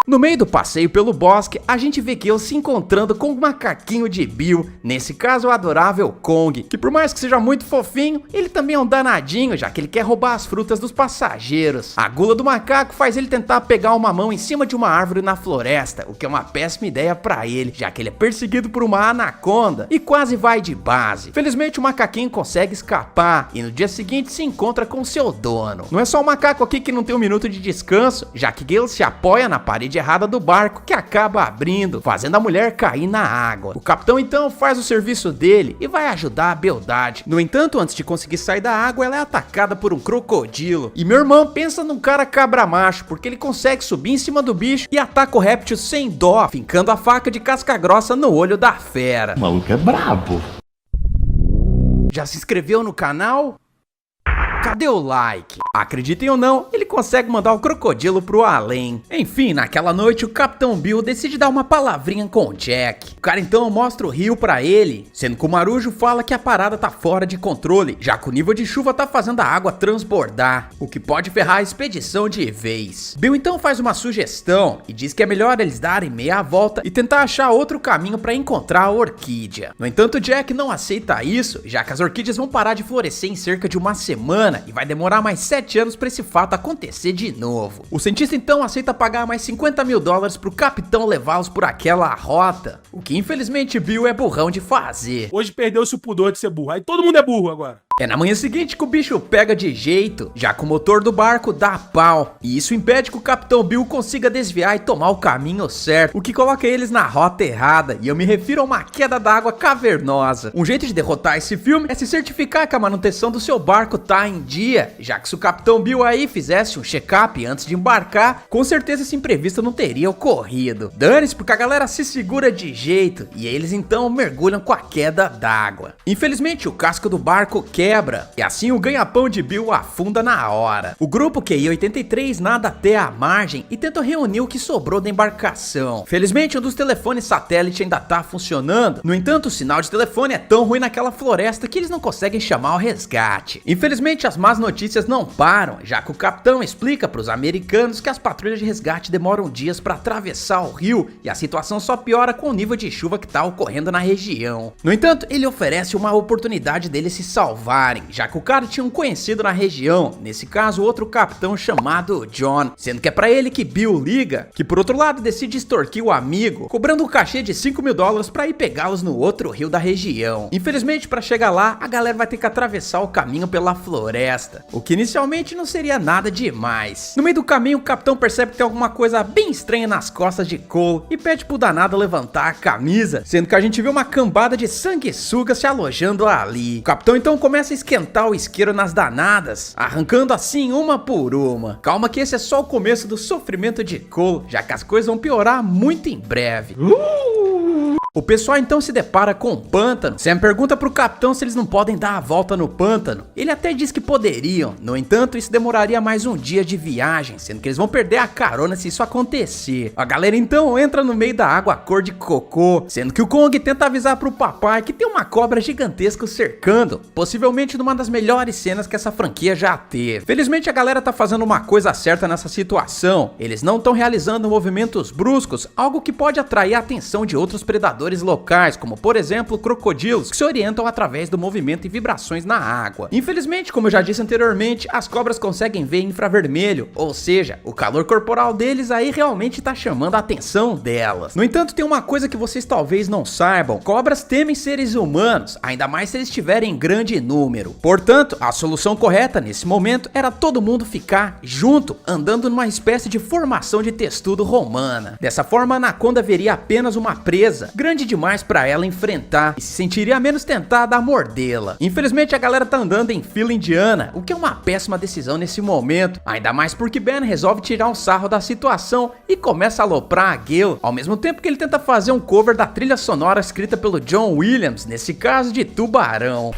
[SPEAKER 1] No meio do passeio pelo bosque, a gente vê Gale se encontrando com o macaquinho de Bill, nesse caso o adorável Kong, que por mais que seja muito fofinho, ele também é um danadinho, já que ele quer roubar as frutas dos passageiros. A gula do macaco faz ele tentar pegar uma mão em cima de uma árvore na floresta, o que é uma péssima ideia pra ele, já que ele é perseguido por uma anaconda e quase vai de base. Felizmente o macaquinho consegue escapar e no dia seguinte se encontra com seu dono. Não é só o macaco aqui que não tem um minuto de descanso, já que Gale se apoia na parede errada do barco que acaba abrindo, fazendo a mulher cair na água. O capitão então faz o serviço dele e vai ajudar a beldade. No entanto, antes de conseguir sair da água, ela é atacada por um crocodilo. E meu irmão pensa num cara cabra macho, porque ele consegue subir em cima do bicho e ataca o réptil sem dó, fincando a faca de casca grossa no olho da fera.
[SPEAKER 2] O maluco é brabo.
[SPEAKER 1] Já se inscreveu no canal? Cadê o like? Acreditem ou não, ele consegue mandar o crocodilo pro além. Enfim, naquela noite o Capitão Bill decide dar uma palavrinha com o Jack. O cara então mostra o rio pra ele, sendo que o Marujo fala que a parada tá fora de controle, já que o nível de chuva tá fazendo a água transbordar, o que pode ferrar a expedição de vez. Bill então faz uma sugestão e diz que é melhor eles darem meia volta e tentar achar outro caminho pra encontrar a orquídea. No entanto, Jack não aceita isso, já que as orquídeas vão parar de florescer em cerca de uma semana e vai demorar mais 7 anos para esse fato acontecer de novo. O cientista então aceita pagar mais $50 mil pro capitão levá-los por aquela rota, o que infelizmente Bill é burrão de fazer.
[SPEAKER 9] Hoje perdeu-se o pudor de ser burro, aí todo mundo é burro agora.
[SPEAKER 1] É na manhã seguinte que o bicho pega de jeito, já que o motor do barco dá pau, e isso impede que o Capitão Bill consiga desviar e tomar o caminho certo, o que coloca eles na rota errada, e eu me refiro a uma queda d'água cavernosa. Um jeito de derrotar esse filme é se certificar que a manutenção do seu barco tá em dia, já que se o Capitão Bill aí fizesse um check-up antes de embarcar, com certeza esse imprevisto não teria ocorrido. Dane-se, porque a galera se segura de jeito, e eles então mergulham com a queda d'água. Infelizmente o casco do barco quebra, e assim o ganha-pão de Bill afunda na hora. O grupo QI-83 nada até a margem e tenta reunir o que sobrou da embarcação. Felizmente um dos telefones satélite ainda tá funcionando, no entanto o sinal de telefone é tão ruim naquela floresta que eles não conseguem chamar o resgate. Infelizmente as más notícias não param, já que o capitão explica para os americanos que as patrulhas de resgate demoram dias para atravessar o rio e a situação só piora com o nível de chuva que tá ocorrendo na região. No entanto, ele oferece uma oportunidade deles se salvar, já que o cara tinha um conhecido na região, nesse caso outro capitão chamado John, sendo que é pra ele que Bill liga, que por outro lado decide extorquir o amigo, cobrando um cachê de $5 mil pra ir pegá-los no outro rio da região. Infelizmente, pra chegar lá, a galera vai ter que atravessar o caminho pela floresta, o que inicialmente não seria nada demais. No meio do caminho, o capitão percebe que tem alguma coisa bem estranha nas costas de Cole e pede pro danado levantar a camisa, sendo que a gente vê uma cambada de sanguessugas se alojando ali. O capitão então começa a esquentar o isqueiro nas danadas, arrancando assim uma por uma. Calma que esse é só o começo do sofrimento de Cole, já que as coisas vão piorar muito em breve. O pessoal então se depara com um pântano. Sam pergunta pro capitão se eles não podem dar a volta no pântano. Ele até diz que poderiam, no entanto isso demoraria mais um dia de viagem, sendo que eles vão perder a carona se isso acontecer. A galera então entra no meio da água cor de cocô, sendo que o Kong tenta avisar pro papai que tem uma cobra gigantesca cercando, possivelmente numa das melhores cenas que essa franquia já teve. Felizmente a galera tá fazendo uma coisa certa nessa situação, eles não estão realizando movimentos bruscos, algo que pode atrair a atenção de outros predadores locais, como por exemplo crocodilos, que se orientam através do movimento e vibrações na água. Infelizmente, como eu já disse anteriormente, as cobras conseguem ver infravermelho, ou seja, o calor corporal deles aí realmente tá chamando a atenção delas. No entanto, tem uma coisa que vocês talvez não saibam: cobras temem seres humanos, ainda mais se eles estiverem em grande número. Portanto, a solução correta nesse momento era todo mundo ficar junto, andando numa espécie de formação de testudo romana. Dessa forma, a anaconda veria apenas uma presa grande grande demais pra ela enfrentar e se sentiria menos tentada a mordê-la. Infelizmente a galera tá andando em fila indiana, o que é uma péssima decisão nesse momento, ainda mais porque Ben resolve tirar um sarro da situação e começa a aloprar a Gale, ao mesmo tempo que ele tenta fazer um cover da trilha sonora escrita pelo John Williams, nesse caso de Tubarão.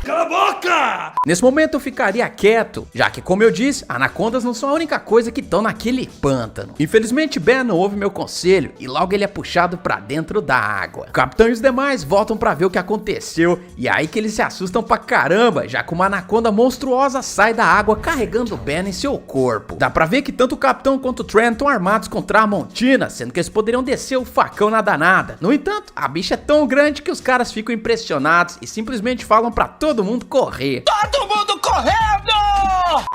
[SPEAKER 9] Cala a boca!
[SPEAKER 1] Nesse momento eu ficaria quieto, já que, como eu disse, anacondas não são a única coisa que estão naquele pântano. Infelizmente Ben não ouve meu conselho e logo ele é puxado pra dentro da água. O capitão e os demais voltam pra ver o que aconteceu e é aí que eles se assustam pra caramba, já que uma anaconda monstruosa sai da água carregando Ben em seu corpo. Dá pra ver que tanto o capitão quanto o Trent estão armados com Tramontina, sendo que eles poderiam descer o facão na danada. No entanto, a bicha é tão grande que os caras ficam impressionados e simplesmente falam pra todo mundo correr.
[SPEAKER 8] Todo mundo correndo!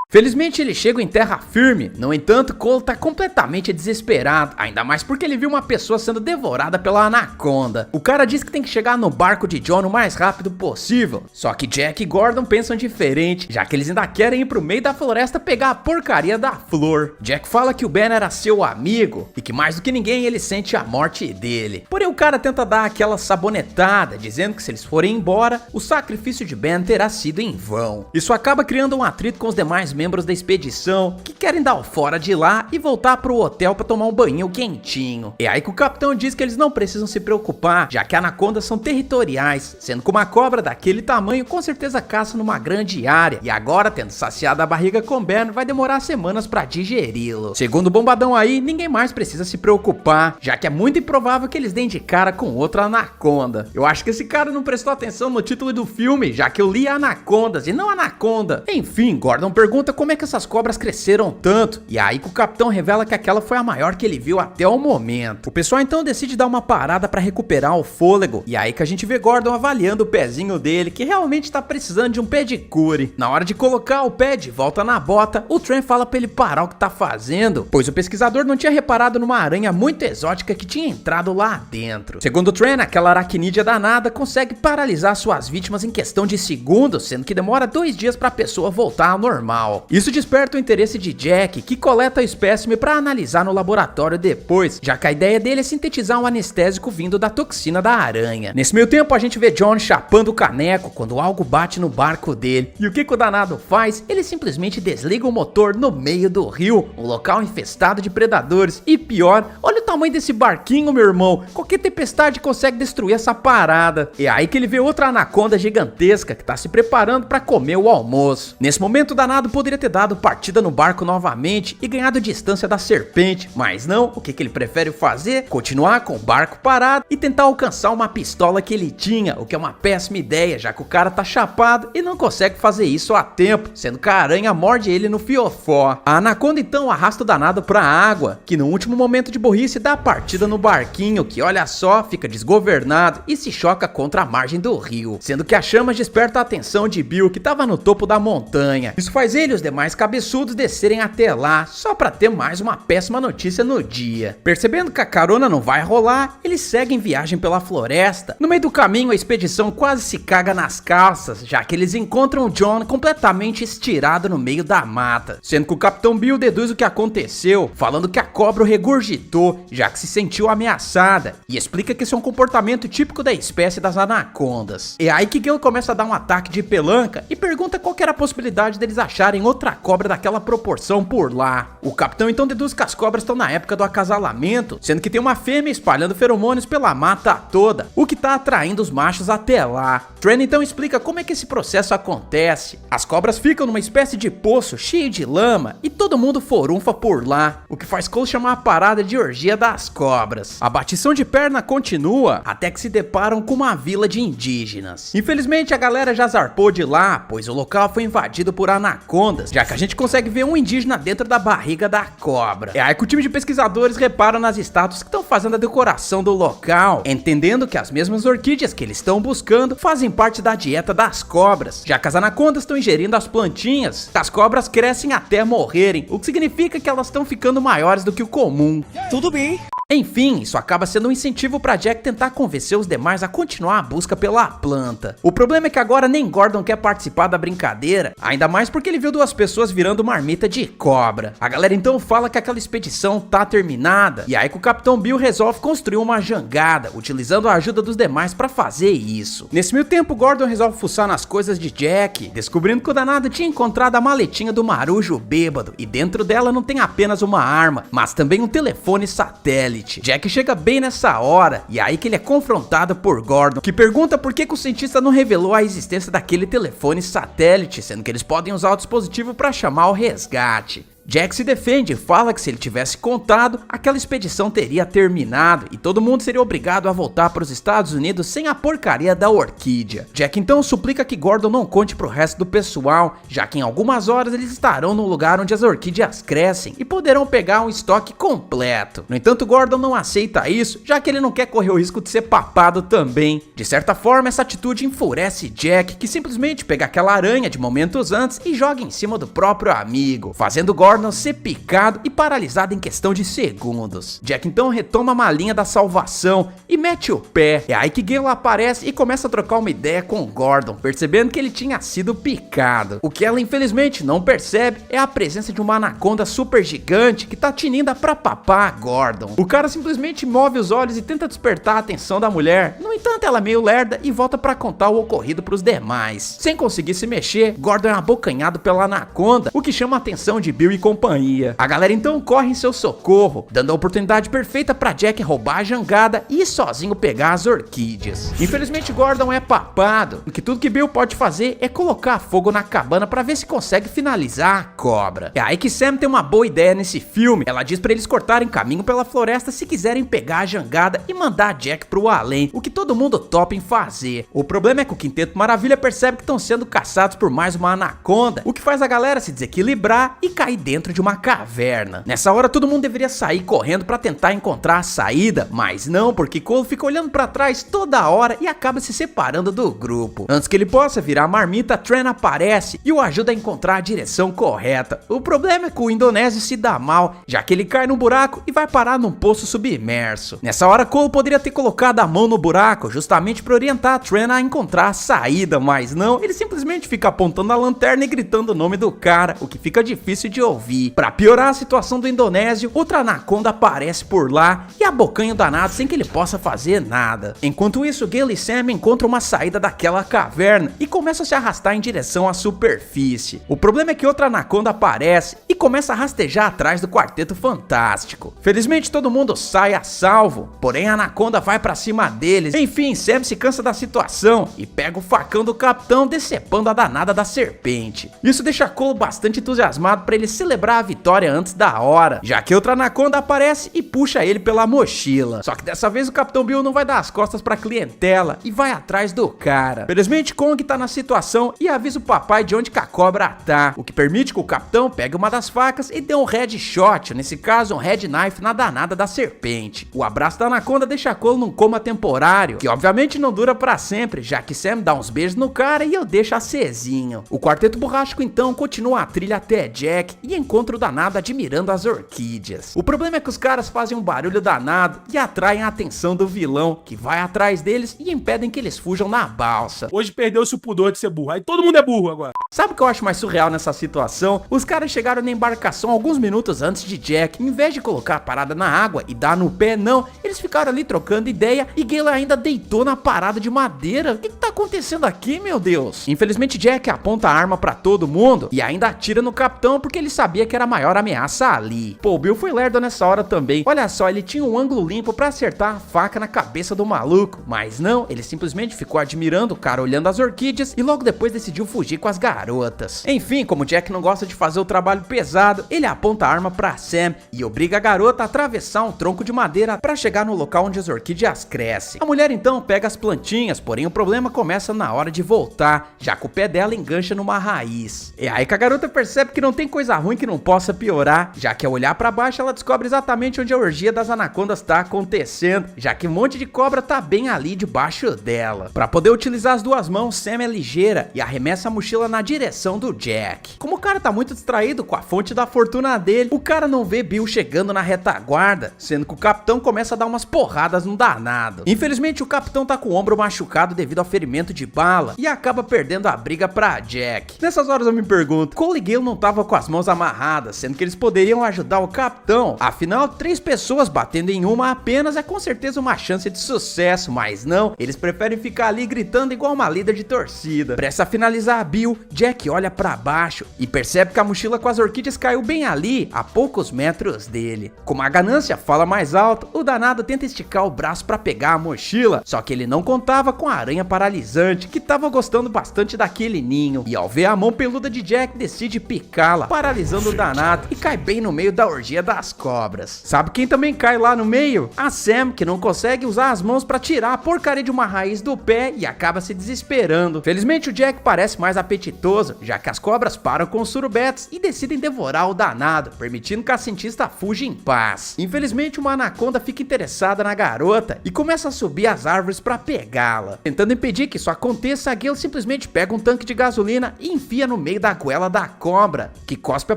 [SPEAKER 1] Felizmente eles chegam em terra firme, no entanto Cole tá completamente desesperado, ainda mais porque ele viu uma pessoa sendo devorada pela anaconda. O cara diz que tem que chegar no barco de John o mais rápido possível, só que Jack e Gordon pensam diferente, já que eles ainda querem ir pro meio da floresta pegar a porcaria da flor. Jack fala que o Ben era seu amigo e que mais do que ninguém ele sente a morte dele. Porém o cara tenta dar aquela sabonetada, dizendo que se eles forem embora, o sacrifício de Ben terá sido em vão. Isso acaba criando um atrito com os demais membros da expedição, que querem dar o fora de lá e voltar pro hotel pra tomar um banho quentinho. É aí que o capitão diz que eles não precisam se preocupar, já que anacondas são territoriais, sendo que uma cobra daquele tamanho com certeza caça numa grande área, e agora, tendo saciado a barriga com Ben, vai demorar semanas pra digeri-lo. Segundo o bombadão aí, ninguém mais precisa se preocupar, já que é muito improvável que eles deem de cara com outra anaconda. Eu acho que esse cara não prestou atenção no título do filme, já que eu li anacondas e não anaconda. Enfim, Gordon pergunta como é que essas cobras cresceram tanto, e aí que o capitão revela que aquela foi a maior que ele viu até o momento. O pessoal então decide dar uma parada pra recuperar o fôlego, e aí que a gente vê Gordon avaliando o pezinho dele, que realmente tá precisando de um pedicure. Na hora de colocar o pé de volta na bota, o Trent fala pra ele parar o que tá fazendo, pois o pesquisador não tinha reparado numa aranha muito exótica que tinha entrado lá dentro. Segundo o Trent, aquela aracnídea danada consegue paralisar suas vítimas em questão de segundos, sendo que demora 2 dias pra pessoa voltar ao normal. Isso desperta o interesse de Jack, que coleta o espécime para analisar no laboratório depois, já que a ideia dele é sintetizar um anestésico vindo da toxina da aranha. Nesse meio tempo a gente vê John chapando o caneco quando algo bate no barco dele. E o que o danado faz? Ele simplesmente desliga o motor no meio do rio, um local infestado de predadores. E pior, olha o tamanho desse barquinho, meu irmão, qualquer tempestade consegue destruir essa parada. É aí que ele vê outra anaconda gigantesca que tá se preparando para comer o almoço. Nesse momento o danado poderia ter dado partida no barco novamente e ganhado distância da serpente, mas não, o que ele prefere fazer? Continuar com o barco parado e tentar alcançar uma pistola que ele tinha, o que é uma péssima ideia, já que o cara tá chapado e não consegue fazer isso a tempo, sendo que a aranha morde ele no fiofó. A anaconda então arrasta o danado pra água, que no último momento de burrice dá partida no barquinho, que olha só, fica desgovernado e se choca contra a margem do rio, sendo que as chamas despertam a atenção de Bill, que tava no topo da montanha. Isso faz ele e os demais cabeçudos descerem até lá, só pra ter mais uma péssima notícia no dia. Percebendo que a carona não vai rolar, eles seguem viagem pela floresta. No meio do caminho a expedição quase se caga nas calças, já que eles encontram o John completamente estirado no meio da mata, sendo que o capitão Bill deduz o que aconteceu, falando que a cobra o regurgitou, já que se sentiu ameaçada, e explica que esse é um comportamento típico da espécie das anacondas. É aí que Gale começa a dar um ataque de pelanca e pergunta qual que era a possibilidade deles acharem outra cobra daquela proporção por lá. O capitão então deduz que as cobras estão na época do acasalamento, sendo que tem uma fêmea espalhando feromônios pela mata toda, o que tá atraindo os machos até lá. Trent então explica como é que esse processo acontece. As cobras ficam numa espécie de poço cheio de lama e todo mundo forunfa por lá, o que faz Cole chamar a parada de orgia das cobras. A batição de perna continua até que se deparam com uma vila de indígenas. Infelizmente a galera já zarpou de lá, pois o local foi invadido por anacondas, já que a gente consegue ver um indígena dentro da barriga da cobra. É aí que o time de pesquisadores repara nas estátuas que estão fazendo a decoração do local, entendendo que as mesmas orquídeas que eles estão buscando fazem parte da dieta das cobras, já que as anacondas estão ingerindo as plantinhas, as cobras crescem até morrerem, o que significa que elas estão ficando maiores do que o comum.
[SPEAKER 5] Tudo bem.
[SPEAKER 1] Enfim, isso acaba sendo um incentivo pra Jack tentar convencer os demais a continuar a busca pela planta. O problema é que agora nem Gordon quer participar da brincadeira, ainda mais porque ele viu duas pessoas virando marmita de cobra. A galera então fala que aquela expedição tá terminada, e aí que o Capitão Bill resolve construir uma jangada, utilizando a ajuda dos demais pra fazer isso. Nesse meio tempo, Gordon resolve fuçar nas coisas de Jack, descobrindo que o danado tinha encontrado a maletinha do marujo bêbado, e dentro dela não tem apenas uma arma, mas também um telefone satélite. Jack chega bem nessa hora, e é aí que ele é confrontado por Gordon, que pergunta por que o cientista não revelou a existência daquele telefone satélite, sendo que eles podem usar o dispositivo para chamar o resgate. Jack se defende e fala que se ele tivesse contado, aquela expedição teria terminado e todo mundo seria obrigado a voltar para os Estados Unidos sem a porcaria da orquídea. Jack então suplica que Gordon não conte pro resto do pessoal, já que em algumas horas eles estarão no lugar onde as orquídeas crescem e poderão pegar um estoque completo. No entanto, Gordon não aceita isso, já que ele não quer correr o risco de ser papado também. De certa forma, essa atitude enfurece Jack, que simplesmente pega aquela aranha de momentos antes e joga em cima do próprio amigo, fazendo Gordon ser picado e paralisado em questão de segundos. Jack então retoma a malinha da salvação e mete o pé. É aí que Gale aparece e começa a trocar uma ideia com Gordon, percebendo que ele tinha sido picado. O que ela infelizmente não percebe é a presença de uma anaconda super gigante que tá tinindo pra papar Gordon. O cara simplesmente move os olhos e tenta despertar a atenção da mulher. No entanto, ela é meio lerda e volta pra contar o ocorrido pros demais. Sem conseguir se mexer, Gordon é abocanhado pela anaconda, o que chama a atenção de Bill e companhia. A galera então corre em seu socorro, dando a oportunidade perfeita pra Jack roubar a jangada e ir sozinho pegar as orquídeas. Infelizmente, Gordon é papado, porque tudo que Bill pode fazer é colocar fogo na cabana pra ver se consegue finalizar a cobra. É aí que Sam tem uma boa ideia nesse filme. Ela diz pra eles cortarem caminho pela floresta se quiserem pegar a jangada e mandar Jack pro além, o que todo mundo topa em fazer. O problema é que o Quinteto Maravilha percebe que estão sendo caçados por mais uma anaconda, o que faz a galera se desequilibrar e cair dentro de uma caverna. Nessa hora todo mundo deveria sair correndo pra tentar encontrar a saída, mas não, porque Cole fica olhando pra trás toda hora e acaba se separando do grupo. Antes que ele possa virar marmita, Tran aparece e o ajuda a encontrar a direção correta. O problema é que o indonésio se dá mal, já que ele cai no buraco e vai parar num poço submerso. Nessa hora Cole poderia ter colocado a mão no buraco justamente para orientar a Tran a encontrar a saída, mas não, ele simplesmente fica apontando a lanterna e gritando o nome do cara, o que fica difícil de ouvir. Pra piorar a situação do indonésio, outra anaconda aparece por lá e abocanha o danado sem que ele possa fazer nada. Enquanto isso, Gale e Sam encontram uma saída daquela caverna e começam a se arrastar em direção à superfície. O problema é que outra anaconda aparece e começa a rastejar atrás do Quarteto Fantástico. Felizmente todo mundo sai a salvo, porém a anaconda vai pra cima deles. Enfim, Sam se cansa da situação e pega o facão do capitão, decepando a danada da serpente. Isso deixa Cole bastante entusiasmado para ele celebrar a vitória antes da hora, já que outra anaconda aparece e puxa ele pela mochila. Só que dessa vez o Capitão Bill não vai dar as costas pra clientela e vai atrás do cara. Felizmente Kong tá na situação e avisa o papai de onde que a cobra tá, o que permite que o capitão pegue uma das facas e dê um headshot, nesse caso um head knife na danada da serpente. O abraço da anaconda deixa Cole num coma temporário, que obviamente não dura pra sempre, já que Sam dá uns beijos no cara e eu deixo acesinho. O Quarteto Borrástico então continua a trilha até Jack e encontra o danado admirando as orquídeas. O problema é que os caras fazem um barulho danado e atraem a atenção do vilão, que vai atrás deles e impedem que eles fujam na balsa.
[SPEAKER 9] Hoje perdeu-se o pudor de ser burro. Aí todo mundo é burro agora.
[SPEAKER 1] Sabe o que eu acho mais surreal nessa situação? Os caras chegaram na embarcação alguns minutos antes de Jack. Em vez de colocar a parada na água e dar no pé, não. Eles ficaram ali trocando ideia e Gale ainda deitou na parada de madeira. O que tá acontecendo aqui, meu Deus? Infelizmente Jack aponta a arma pra todo mundo e ainda atira no capitão porque ele sabia que era a maior ameaça ali. Pô, o Bill foi lerdo nessa hora também. Olha só, ele tinha um ângulo limpo pra acertar a faca na cabeça do maluco. Mas não, ele simplesmente ficou admirando o cara olhando as orquídeas e logo depois decidiu fugir com as garotas. Enfim, como Jack não gosta de fazer o trabalho pesado, ele aponta a arma pra Sam e obriga a garota a atravessar um tronco de madeira pra chegar no local onde as orquídeas crescem. A mulher então pega as plantinhas, porém o problema começa na hora de voltar, já que o pé dela engancha numa raiz. É aí que a garota percebe que não tem coisa ruim que não possa piorar, já que ao olhar pra baixo ela descobre exatamente onde a orgia das anacondas tá acontecendo, já que um monte de cobra tá bem ali debaixo dela. Pra poder utilizar as duas mãos, Sam é ligeira e arremessa a mochila na direção do Jack. Como o cara tá muito distraído com a fonte da fortuna dele, o cara não vê Bill chegando na retaguarda, sendo que o capitão começa a dar umas porradas no danado. Infelizmente o capitão tá com o ombro machucado devido ao ferimento de bala e acaba perdendo a briga pra Jack. Nessas horas eu me pergunto, Cole e Gale não tava com as mãos amarradas, sendo que eles poderiam ajudar o capitão. Afinal, 3 pessoas batendo em uma apenas é com certeza uma chance de sucesso, mas não, eles preferem ficar ali gritando igual uma líder de torcida. Prestes a finalizar a Bill, Jack olha pra baixo e percebe que a mochila com as orquídeas caiu bem ali, a poucos metros dele. Como a ganância fala mais alto, o danado tenta esticar o braço pra pegar a mochila, só que ele não contava com a aranha paralisante, que tava gostando bastante daquele ninho, e ao ver a mão peluda de Jack, decide picá-la, paralisando o danado e cai bem no meio da orgia das cobras. Sabe quem também cai lá no meio? A Sam, que não consegue usar as mãos pra tirar a porcaria de uma raiz do pé e acaba se desesperando. Felizmente o Jack parece mais apetitoso, já que as cobras param com os surubetes e decidem devorar o danado, permitindo que a cientista fuja em paz. Infelizmente uma anaconda fica interessada na garota e começa a subir as árvores pra pegá-la. Tentando impedir que isso aconteça, a Gale simplesmente pega um tanque de gasolina e enfia no meio da goela da cobra, que cospe a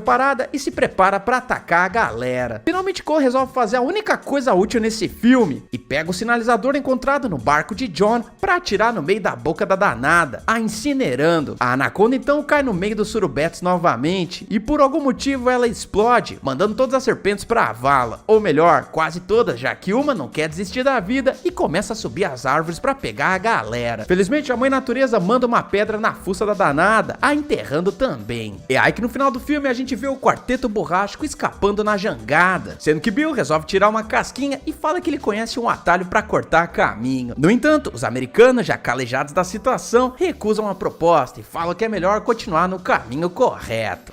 [SPEAKER 1] parada e se prepara pra atacar a galera. Finalmente Cole resolve fazer a única coisa útil nesse filme e pega o sinalizador encontrado no barco de John pra atirar no meio da boca da danada, a incinerando. A anaconda então cai no meio dos surubetes novamente e por algum motivo ela explode, mandando todas as serpentes pra vala, ou melhor, quase todas, já que uma não quer desistir da vida e começa a subir as árvores pra pegar a galera. Felizmente a mãe natureza manda uma pedra na fuça da danada, a enterrando também. É aí que no final do filme a gente vê o quarteto borrástico escapando na jangada, sendo que Bill resolve tirar uma casquinha e fala que ele conhece um atalho pra cortar caminho. No entanto, os americanos, já calejados da situação, recusam a proposta e falam que é melhor continuar no caminho correto.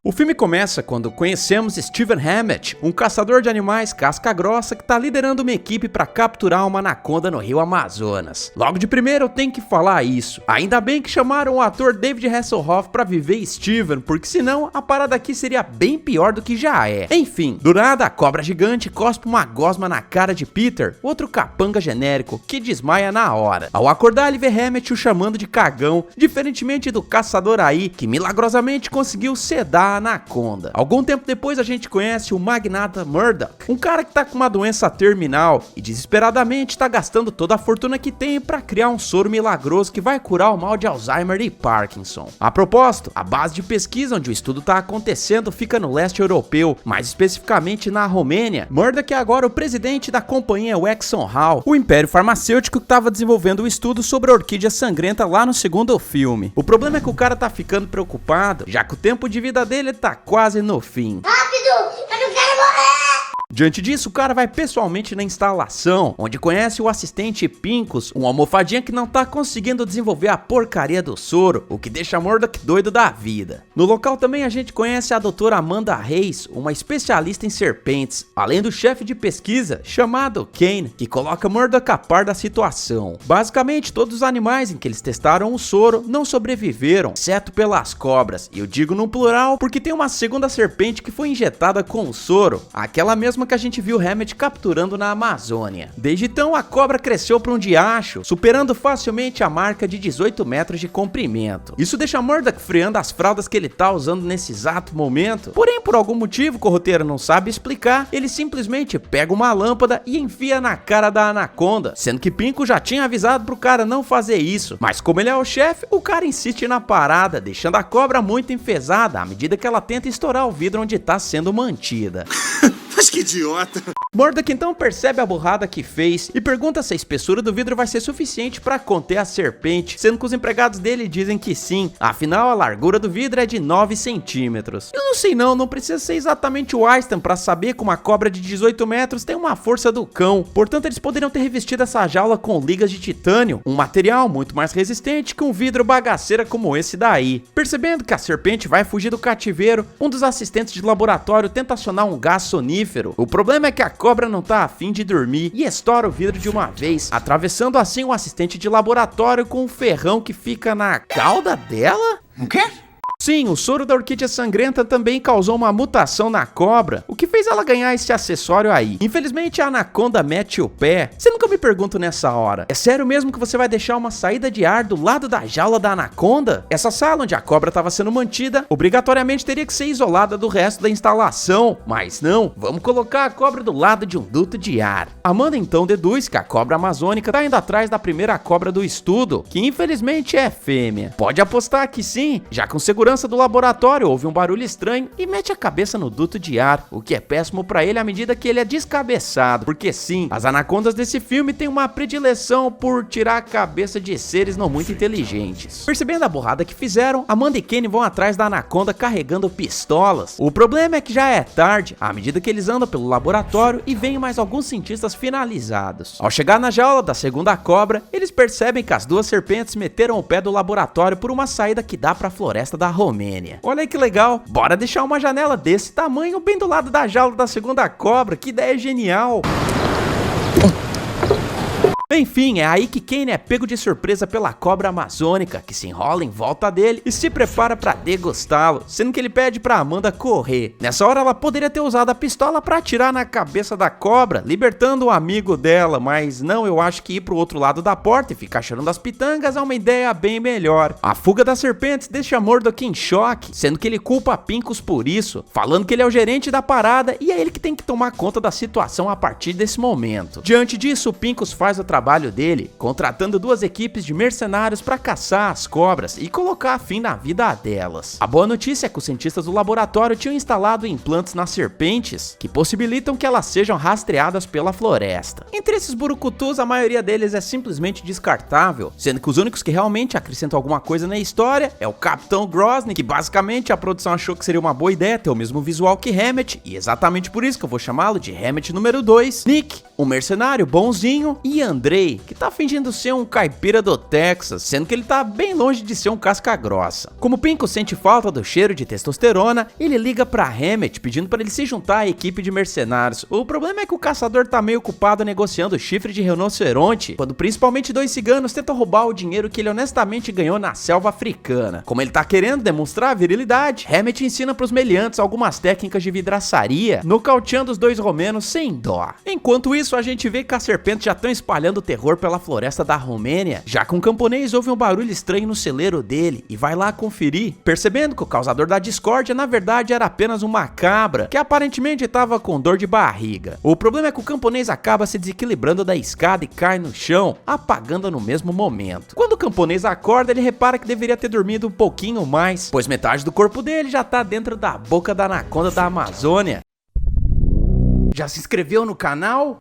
[SPEAKER 1] O filme começa quando conhecemos Steven Hammett, um caçador de animais casca grossa que está liderando uma equipe para capturar uma anaconda no rio Amazonas. Logo de primeiro eu tenho que falar isso. Ainda bem que chamaram o ator David Hasselhoff para viver Steven, porque senão a parada aqui seria bem pior do que já é. Enfim, do nada a cobra gigante cospe uma gosma na cara de Peter, outro capanga genérico, que desmaia na hora. Ao acordar ele vê Hammett o chamando de cagão, diferentemente do caçador aí, que milagrosamente conseguiu sedar a anaconda. Algum tempo depois a gente conhece o magnata Murdoch, um cara que tá com uma doença terminal e desesperadamente tá gastando toda a fortuna que tem para criar um soro milagroso que vai curar o mal de Alzheimer e Parkinson. A propósito, a base de pesquisa onde o estudo tá acontecendo fica no leste europeu, mais especificamente na Romênia. Murdoch é agora o presidente da companhia Wexon Hall, o império farmacêutico que tava desenvolvendo o estudo sobre a orquídea sangrenta lá no segundo filme. O problema é que o cara tá ficando preocupado, já que o tempo de vida dele tá quase no fim.
[SPEAKER 10] Rápido! Eu não quero morrer!
[SPEAKER 1] Diante disso, o cara vai pessoalmente na instalação, onde conhece o assistente Pincus, um almofadinha que não tá conseguindo desenvolver a porcaria do soro, o que deixa Murdoch doido da vida. No local também a gente conhece a doutora Amanda Reis, uma especialista em serpentes, além do chefe de pesquisa, chamado Kane, que coloca Murdoch a par da situação. Basicamente, todos os animais em que eles testaram o soro não sobreviveram, exceto pelas cobras, e eu digo no plural porque tem uma segunda serpente que foi injetada com o soro, aquela mesma que a gente viu Hammett capturando na Amazônia. Desde então a cobra cresceu para um diacho, superando facilmente a marca de 18 metros de comprimento. Isso deixa Murdoch freando as fraldas que ele tá usando nesse exato momento, porém por algum motivo que o roteiro não sabe explicar, ele simplesmente pega uma lâmpada e enfia na cara da anaconda, sendo que Pinco já tinha avisado pro cara não fazer isso, mas como ele é o chefe, o cara insiste na parada, deixando a cobra muito enfesada à medida que ela tenta estourar o vidro onde tá sendo mantida.
[SPEAKER 5] Mas que idiota.
[SPEAKER 1] Murdoch então percebe a burrada que fez e pergunta se a espessura do vidro vai ser suficiente para conter a serpente, sendo que os empregados dele dizem que sim, afinal a largura do vidro é de 9 centímetros. Eu não sei não precisa ser exatamente o Einstein para saber como uma cobra de 18 metros tem uma força do cão, portanto eles poderiam ter revestido essa jaula com ligas de titânio, um material muito mais resistente que um vidro bagaceira como esse daí. Percebendo que a serpente vai fugir do cativeiro, um dos assistentes de laboratório tenta acionar um gás sonífero. O problema é que a cobra não tá afim de dormir e estoura o vidro de uma vez, atravessando assim o assistente de laboratório com um ferrão que fica na cauda dela?
[SPEAKER 2] O quê?
[SPEAKER 1] Sim, o soro da orquídea sangrenta também causou uma mutação na cobra, o que fez ela ganhar esse acessório aí. Infelizmente a anaconda mete o pé. Você nunca me pergunta nessa hora, é sério mesmo que você vai deixar uma saída de ar do lado da jaula da anaconda? Essa sala onde a cobra estava sendo mantida, obrigatoriamente teria que ser isolada do resto da instalação, mas não, vamos colocar a cobra do lado de um duto de ar. Amanda então deduz que a cobra amazônica tá indo atrás da primeira cobra do estudo, que infelizmente é fêmea. Pode apostar que sim, já com segurança do laboratório ouve um barulho estranho e mete a cabeça no duto de ar, o que é péssimo pra ele à medida que ele é descabeçado, porque sim, as anacondas desse filme têm uma predileção por tirar a cabeça de seres não muito inteligentes. Percebendo a burrada que fizeram, Amanda e Kenny vão atrás da anaconda carregando pistolas. O problema é que já é tarde, à medida que eles andam pelo laboratório e veem mais alguns cientistas finalizados. Ao chegar na jaula da segunda cobra, eles percebem que as duas serpentes meteram o pé do laboratório por uma saída que dá pra floresta da Romênia. Olha aí que legal, bora deixar uma janela desse tamanho bem do lado da jaula da segunda cobra, que ideia genial! Enfim, é aí que Kenny é pego de surpresa pela cobra amazônica, que se enrola em volta dele e se prepara pra degustá-lo, sendo que ele pede pra Amanda correr. Nessa hora ela poderia ter usado a pistola pra atirar na cabeça da cobra, libertando o amigo dela, mas não, eu acho que ir pro outro lado da porta e ficar cheirando as pitangas é uma ideia bem melhor. A fuga das serpentes deixa Murdock em choque, sendo que ele culpa Pincus por isso, falando que ele é o gerente da parada e é ele que tem que tomar conta da situação a partir desse momento. Diante disso, Pincus faz o trabalho dele, contratando duas equipes de mercenários para caçar as cobras e colocar fim na vida delas. A boa notícia é que os cientistas do laboratório tinham instalado implantes nas serpentes que possibilitam que elas sejam rastreadas pela floresta. Entre esses burucutus, a maioria deles é simplesmente descartável, sendo que os únicos que realmente acrescentam alguma coisa na história é o Capitão Grosny, que basicamente a produção achou que seria uma boa ideia ter o mesmo visual que Hammett, e exatamente por isso que eu vou chamá-lo de Hammett número 2, Nick, um mercenário bonzinho, e Andrei, que tá fingindo ser um caipira do Texas, sendo que ele tá bem longe de ser um casca grossa. Como Pincus sente falta do cheiro de testosterona, ele liga pra Hammett pedindo para ele se juntar à equipe de mercenários. O problema é que o caçador tá meio ocupado negociando chifre de rinoceronte, quando principalmente dois ciganos tentam roubar o dinheiro que ele honestamente ganhou na selva africana. Como ele tá querendo demonstrar a virilidade, Hammett ensina pros meliantes algumas técnicas de vidraçaria, nocauteando os dois romenos sem dó. Enquanto isso, a gente vê que as serpentes já estão espalhando terror pela floresta da Romênia, já que um camponês ouve um barulho estranho no celeiro dele e vai lá conferir, percebendo que o causador da discórdia na verdade era apenas uma cabra, que aparentemente estava com dor de barriga. O problema é que o camponês acaba se desequilibrando da escada e cai no chão, apagando no mesmo momento. Quando o camponês acorda, ele repara que deveria ter dormido um pouquinho mais, pois metade do corpo dele já tá dentro da boca da anaconda da Amazônia. Já se inscreveu no canal?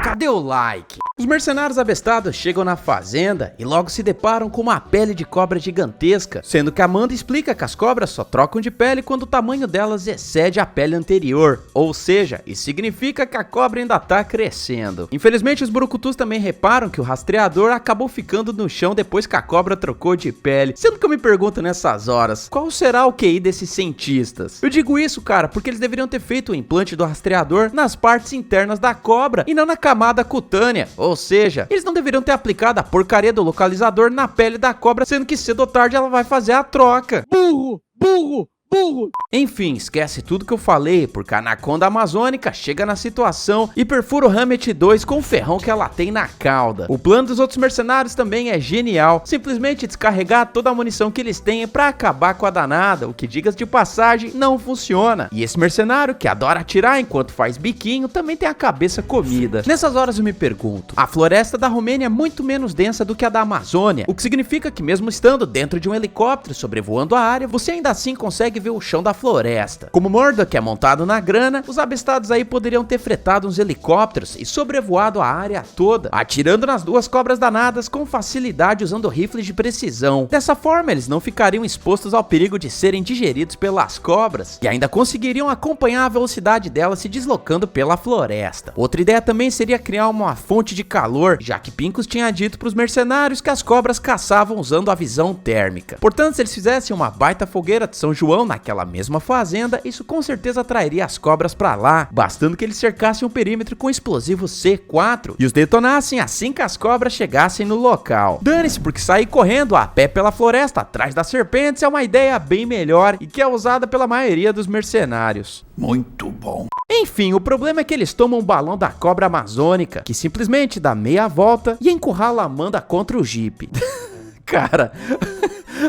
[SPEAKER 1] Cadê o like? Os mercenários abestados chegam na fazenda e logo se deparam com uma pele de cobra gigantesca, sendo que Amanda explica que as cobras só trocam de pele quando o tamanho delas excede a pele anterior, ou seja, isso significa que a cobra ainda tá crescendo. Infelizmente, os burucutus também reparam que o rastreador acabou ficando no chão depois que a cobra trocou de pele, sendo que eu me pergunto nessas horas, qual será o QI desses cientistas? Eu digo isso, cara, porque eles deveriam ter feito o implante do rastreador nas partes internas da cobra e não na camada cutânea, ou seja, eles não deveriam ter aplicado a porcaria do localizador na pele da cobra, sendo que cedo ou tarde ela vai fazer a troca.
[SPEAKER 6] Burro, burro, burro.
[SPEAKER 1] Enfim, esquece tudo que eu falei, porque a anaconda amazônica chega na situação e perfura o Hammett 2 com o ferrão que ela tem na cauda. O plano dos outros mercenários também é genial, simplesmente descarregar toda a munição que eles têm pra acabar com a danada, o que, diga-se de passagem, não funciona. E esse mercenário, que adora atirar enquanto faz biquinho, também tem a cabeça comida. Nessas horas eu me pergunto, a floresta da Romênia é muito menos densa do que a da Amazônia, o que significa que mesmo estando dentro de um helicóptero sobrevoando a área, você ainda assim consegue ver o chão da floresta. Como Murdock é montado na grana, os abestados aí poderiam ter fretado uns helicópteros e sobrevoado a área toda, atirando nas duas cobras danadas com facilidade usando rifles de precisão. Dessa forma, eles não ficariam expostos ao perigo de serem digeridos pelas cobras e ainda conseguiriam acompanhar a velocidade delas se deslocando pela floresta. Outra ideia também seria criar uma fonte de calor, já que Pincus tinha dito para os mercenários que as cobras caçavam usando a visão térmica. Portanto, se eles fizessem uma baita fogueira de São João naquela mesma fazenda, isso com certeza atrairia as cobras pra lá, bastando que eles cercassem o perímetro com explosivo C4 e os detonassem assim que as cobras chegassem no local. Dane-se, porque sair correndo a pé pela floresta atrás das serpentes é uma ideia bem melhor e que é usada pela maioria dos mercenários.
[SPEAKER 2] Muito bom.
[SPEAKER 1] Enfim, o problema é que eles tomam um balão da cobra amazônica, que simplesmente dá meia volta e encurrala a Amanda contra o Jeep. Cara,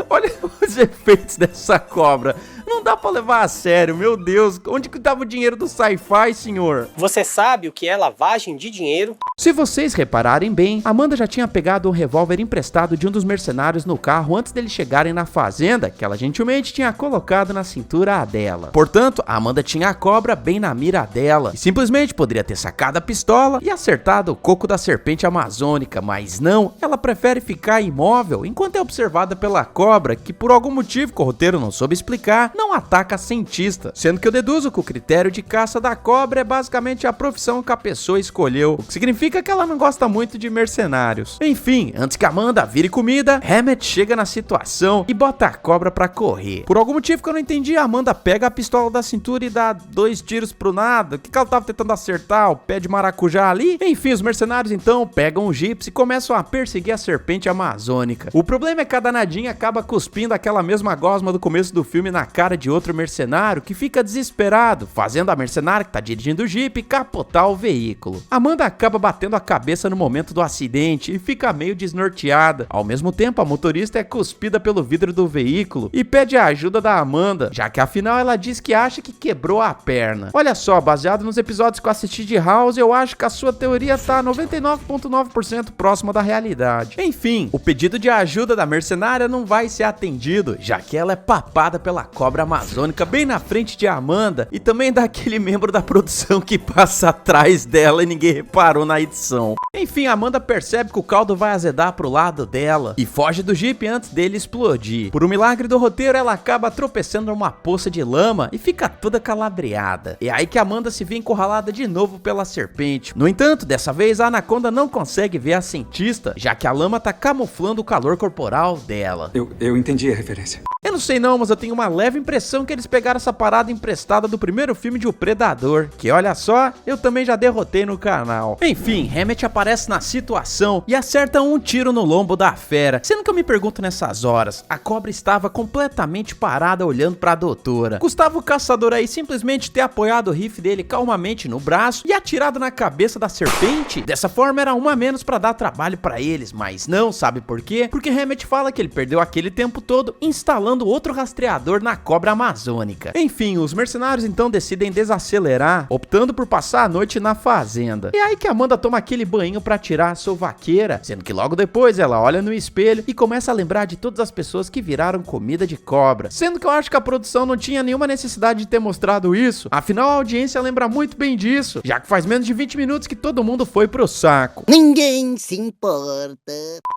[SPEAKER 1] olha os efeitos dessa cobra. Não dá pra levar a sério, meu Deus. Onde que tava o dinheiro do sci-fi, senhor?
[SPEAKER 6] Você sabe o que é lavagem de dinheiro?
[SPEAKER 1] Se vocês repararem bem, Amanda já tinha pegado um revólver emprestado de um dos mercenários no carro antes deles chegarem na fazenda, que ela gentilmente tinha colocado na cintura dela. Portanto, a Amanda tinha a cobra bem na mira dela, e simplesmente poderia ter sacado a pistola e acertado o coco da serpente amazônica, mas não, ela prefere ficar imóvel enquanto é observada pela cobra, que por algum motivo que o roteiro não soube explicar, não ataca a cientista, sendo que eu deduzo que o critério de caça da cobra é basicamente a profissão que a pessoa escolheu, o que significa que ela não gosta muito de mercenários. Enfim, antes que Amanda vire comida, Hammett chega na situação e bota a cobra pra correr. Por algum motivo que eu não entendi, a Amanda pega a pistola da cintura e dá 2 tiros pro nada. O que ela tava tentando acertar? O pé de maracujá ali? Enfim, os mercenários então pegam o Jeeps e começam a perseguir a serpente amazônica. O problema é que a danadinha acaba cuspindo aquela mesma gosma do começo do filme na cara de outro mercenário que fica desesperado, fazendo a mercenária que tá dirigindo o Jeep capotar o veículo. Amanda acaba batendo a cabeça no momento do acidente e fica meio desnorteada. Ao mesmo tempo, a motorista é cuspida pelo vidro do veículo e pede a ajuda da Amanda, já que afinal ela diz que acha que quebrou a perna. Olha só, baseado nos episódios que eu assisti de House, eu acho que a sua teoria tá 99,9% próxima da realidade. Enfim, o pedido de ajuda da mercenária não vai ser atendido, já que ela é papada pela cobra amazônica bem na frente de Amanda e também daquele membro da produção que passa atrás dela e ninguém reparou na edição. Enfim, Amanda percebe que o caldo vai azedar pro lado dela e foge do Jeep antes dele explodir. Por um milagre do roteiro, ela acaba tropeçando numa poça de lama e fica toda calabreada. É aí que Amanda se vê encurralada de novo pela serpente. No entanto, dessa vez a anaconda não consegue ver a cientista, já que a lama tá camuflando o calor corporal dela.
[SPEAKER 2] Eu entendi a referência.
[SPEAKER 1] Eu não sei não, mas eu tenho uma leve impressão que eles pegaram essa parada emprestada do primeiro filme de O Predador, que olha só, eu também já derrotei no canal. Enfim, Hammett aparece na situação e acerta um tiro no lombo da fera, sendo que eu me pergunto nessas horas, a cobra estava completamente parada olhando pra doutora. Custava o caçador aí simplesmente ter apoiado o rifle dele calmamente no braço e atirado na cabeça da serpente? Dessa forma era uma a menos pra dar trabalho pra eles, mas não, sabe por quê? Porque Hammett fala que ele perdeu aquele tempo todo instalando outro rastreador na cobra amazônica. Enfim, os mercenários então decidem desacelerar, optando por passar a noite na fazenda. E aí que Amanda toma aquele banho pra tirar a sovaqueira, sendo que logo depois ela olha no espelho e começa a lembrar de todas as pessoas que viraram comida de cobra. Sendo que eu acho que a produção não tinha nenhuma necessidade de ter mostrado isso, afinal a audiência lembra muito bem disso, já que faz menos de 20 minutos que todo mundo foi pro saco.
[SPEAKER 6] Ninguém se importa.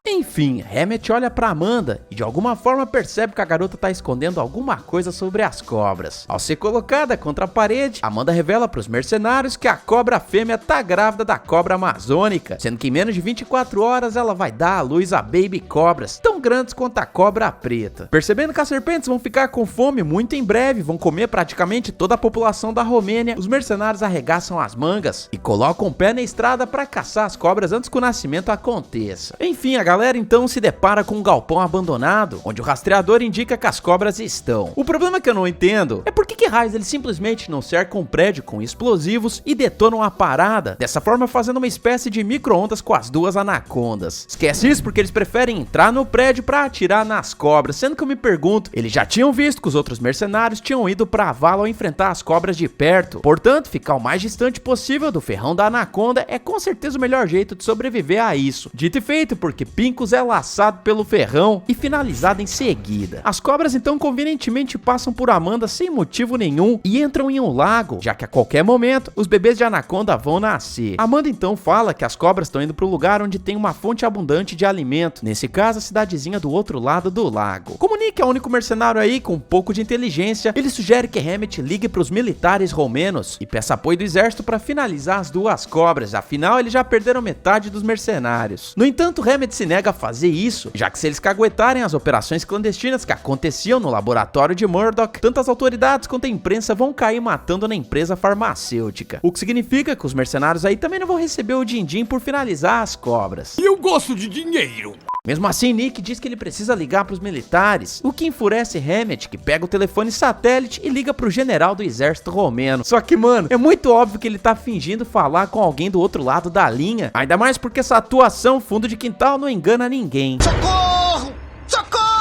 [SPEAKER 1] Enfim, Hammett olha pra Amanda e de alguma forma percebe que a garota tá escondendo alguma coisa sobre as cobras. Ao ser colocada contra a parede, Amanda revela pros mercenários que a cobra fêmea tá grávida da cobra amazônica, sendo que em menos de 24 horas ela vai dar à luz a baby cobras, tão grandes quanto a cobra preta. Percebendo que as serpentes vão ficar com fome muito em breve, vão comer praticamente toda a população da Romênia, os mercenários arregaçam as mangas e colocam o pé na estrada para caçar as cobras antes que o nascimento aconteça. Enfim, a galera então se depara com um galpão abandonado, onde o rastreador indica que as cobras estão. O problema que eu não entendo é por que raios eles simplesmente não cercam um prédio com explosivos e detonam a parada, dessa forma fazendo uma espécie de micro-ondas com as duas anacondas. Esquece isso porque eles preferem entrar no prédio pra atirar nas cobras, sendo que eu me pergunto, eles já tinham visto que os outros mercenários tinham ido pra vala ao enfrentar as cobras de perto, portanto ficar o mais distante possível do ferrão da anaconda é com certeza o melhor jeito de sobreviver a isso. Dito e feito, porque Pincus é laçado pelo ferrão e finalizado em seguida. As cobras então convenientemente passam por Amanda sem motivo nenhum e entram em um lago, já que a qualquer momento os bebês de anaconda vão nascer. Amanda então fala que as cobras estão indo para o lugar onde tem uma fonte abundante de alimento, nesse caso a cidadezinha do outro lado do lago. Como Nick é o único mercenário aí com um pouco de inteligência, ele sugere que Hammett ligue para os militares romenos e peça apoio do exército para finalizar as duas cobras, afinal eles já perderam metade dos mercenários. No entanto, Hammett se nega a fazer isso, já que se eles caguetarem as operações clandestinas que acontecem aconteciam no laboratório de Murdoch, tanto as autoridades quanto a imprensa vão cair matando na empresa farmacêutica. O que significa que os mercenários aí também não vão receber o din-din por finalizar as cobras.
[SPEAKER 9] Eu gosto de dinheiro.
[SPEAKER 1] Mesmo assim, Nick diz que ele precisa ligar para os militares, o que enfurece Hammett, que pega o telefone satélite e liga pro general do exército romeno. Só que, mano, é muito óbvio que ele tá fingindo falar com alguém do outro lado da linha, ainda mais porque essa atuação fundo de quintal não engana ninguém.
[SPEAKER 8] Socorro! Socorro!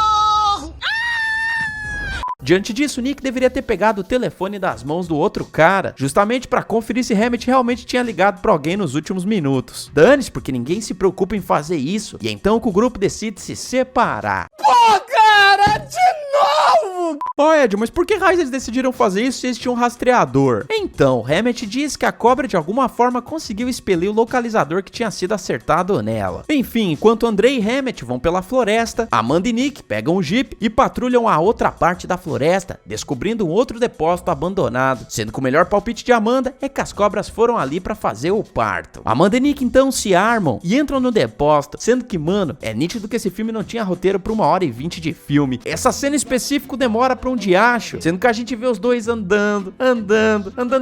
[SPEAKER 1] Diante disso, Nick deveria ter pegado o telefone das mãos do outro cara, justamente pra conferir se Hammett realmente tinha ligado pra alguém nos últimos minutos. Dane-se, porque ninguém se preocupa em fazer isso, e é então que o grupo decide se separar.
[SPEAKER 9] Pô, cara, de novo!
[SPEAKER 1] Ó, Ed, mas por que raios eles decidiram fazer isso se eles tinham um rastreador? Então, Hammett diz que a cobra de alguma forma conseguiu expelir o localizador que tinha sido acertado nela. Enfim, enquanto Andrei e Hammett vão pela floresta, Amanda e Nick pegam um jeep e patrulham a outra parte da floresta, descobrindo um outro depósito abandonado, sendo que o melhor palpite de Amanda é que as cobras foram ali pra fazer o parto. Amanda e Nick então se armam e entram no depósito, sendo que, mano, é nítido que esse filme não tinha roteiro pra 1h20 de filme. Essa cena em específico demora pra um diacho, sendo que a gente vê os dois andando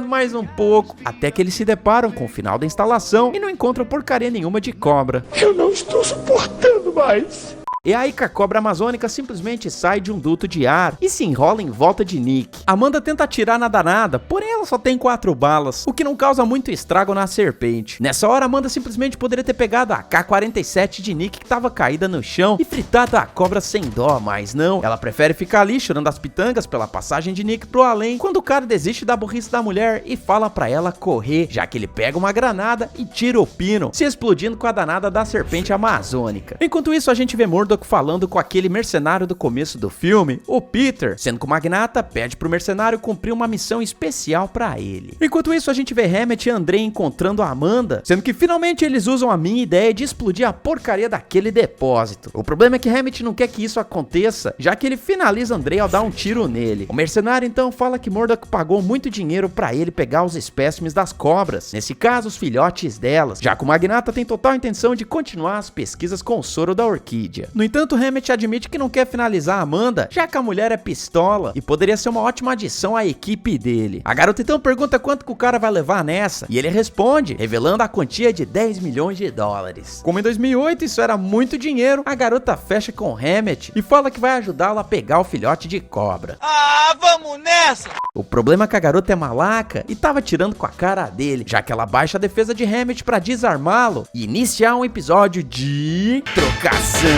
[SPEAKER 1] mais um pouco, até que eles se deparam com o final da instalação e não encontram porcaria nenhuma de cobra.
[SPEAKER 9] Eu não estou suportando mais.
[SPEAKER 1] É aí que a cobra amazônica simplesmente sai de um duto de ar e se enrola em volta de Nick. Amanda tenta atirar na danada, porém ela só tem 4 balas, o que não causa muito estrago na serpente. Nessa hora, Amanda simplesmente poderia ter pegado a AK-47 de Nick que tava caída no chão e fritado a cobra sem dó, mas não. Ela prefere ficar ali chorando as pitangas pela passagem de Nick pro além, quando o cara desiste da burrice da mulher e fala pra ela correr, já que ele pega uma granada e tira o pino, se explodindo com a danada da serpente amazônica. Enquanto isso, a gente vê Murdoch falando com aquele mercenário do começo do filme, o Peter, sendo que o magnata pede pro mercenário cumprir uma missão especial pra ele. Enquanto isso, a gente vê Hammett e Andrei encontrando a Amanda, sendo que finalmente eles usam a minha ideia de explodir a porcaria daquele depósito. O problema é que Hammett não quer que isso aconteça, já que ele finaliza Andrei ao dar um tiro nele. O mercenário então fala que Murdoch pagou muito dinheiro pra ele pegar os espécimes das cobras, nesse caso os filhotes delas, já que o magnata tem total intenção de continuar as pesquisas com o soro da orquídea. No entanto, Hammett admite que não quer finalizar a Amanda, já que a mulher é pistola e poderia ser uma ótima adição à equipe dele. A garota então pergunta quanto que o cara vai levar nessa, e ele responde, revelando a quantia de 10 milhões de dólares. Como em 2008 isso era muito dinheiro, a garota fecha com Hammett e fala que vai ajudá-lo a pegar o filhote de cobra.
[SPEAKER 8] Ah, vamos nessa!
[SPEAKER 1] O problema é que a garota é malaca e tava tirando com a cara dele, já que ela baixa a defesa de Hammett pra desarmá-lo e iniciar um episódio de trocação.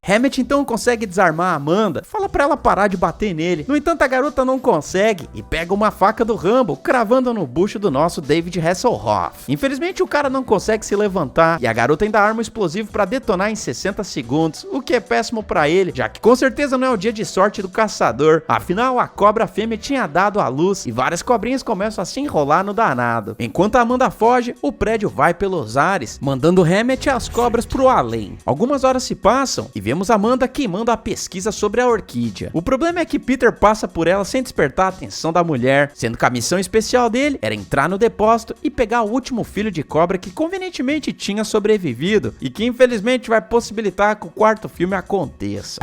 [SPEAKER 1] Hammett então consegue desarmar a Amanda, fala pra ela parar de bater nele. No entanto, a garota não consegue e pega uma faca do Rambo, cravando no bucho do nosso David Hasselhoff. Infelizmente, o cara não consegue se levantar e a garota ainda arma um explosivo pra detonar em 60 segundos, o que é péssimo pra ele, já que com certeza não é o dia de sorte do caçador. Afinal, a cobra fêmea tinha dado à luz e várias cobrinhas começam a se enrolar no danado. Enquanto a Amanda foge, o prédio vai pelos ares, mandando Hammett e as cobras pro além. Algumas horas se passam e vemos Amanda queimando a pesquisa sobre a orquídea. O problema é que Peter passa por ela sem despertar a atenção da mulher, sendo que a missão especial dele era entrar no depósito e pegar o último filho de cobra que convenientemente tinha sobrevivido e que infelizmente vai possibilitar que o 4º filme aconteça.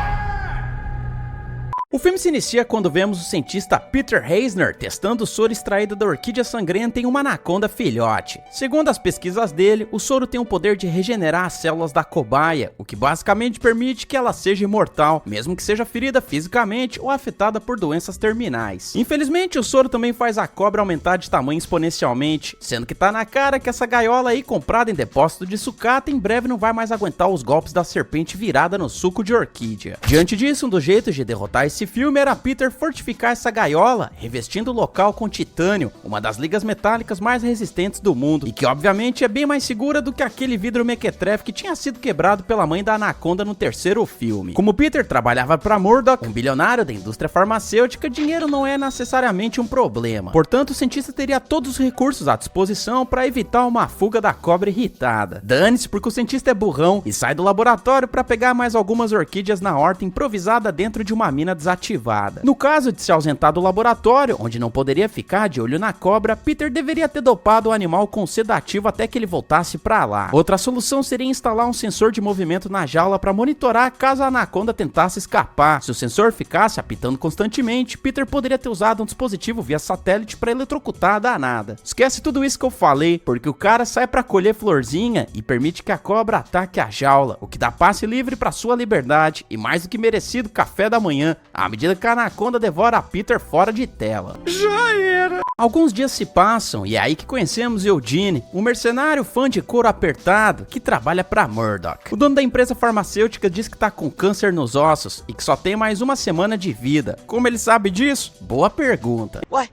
[SPEAKER 1] O filme se inicia quando vemos o cientista Peter Eisner testando o soro extraído da orquídea sangrenta em uma anaconda filhote. Segundo as pesquisas dele, o soro tem o poder de regenerar as células da cobaia, o que basicamente permite que ela seja imortal, mesmo que seja ferida fisicamente ou afetada por doenças terminais. Infelizmente, o soro também faz a cobra aumentar de tamanho exponencialmente, sendo que tá na cara que essa gaiola aí comprada em depósito de sucata em breve não vai mais aguentar os golpes da serpente virada no suco de orquídea. Diante disso, um dos jeitos de derrotar esse filme era Peter fortificar essa gaiola, revestindo o local com titânio, uma das ligas metálicas mais resistentes do mundo, e que obviamente é bem mais segura do que aquele vidro mequetrefe que tinha sido quebrado pela mãe da anaconda no 3º filme. Como Peter trabalhava para Murdoch, um bilionário da indústria farmacêutica, dinheiro não é necessariamente um problema. Portanto, o cientista teria todos os recursos à disposição para evitar uma fuga da cobra irritada. Dane-se, porque o cientista é burrão e sai do laboratório para pegar mais algumas orquídeas na horta improvisada dentro de uma mina desabitada. desativada. No caso de se ausentar do laboratório, onde não poderia ficar de olho na cobra, Peter deveria ter dopado o animal com sedativo até que ele voltasse pra lá. Outra solução seria instalar um sensor de movimento na jaula para monitorar caso a anaconda tentasse escapar. Se o sensor ficasse apitando constantemente, Peter poderia ter usado um dispositivo via satélite para eletrocutar a danada. Esquece tudo isso que eu falei, porque o cara sai para colher florzinha e permite que a cobra ataque a jaula, o que dá passe livre para sua liberdade e mais do que merecido café da manhã, à medida que a anaconda devora a Peter fora de tela. Já era! Alguns dias se passam e é aí que conhecemos Eugene, um mercenário fã de couro apertado que trabalha para Murdoch. O dono da empresa farmacêutica diz que tá com câncer nos ossos e que só tem mais uma semana de vida. Como ele sabe disso? Boa pergunta.
[SPEAKER 8] Ué?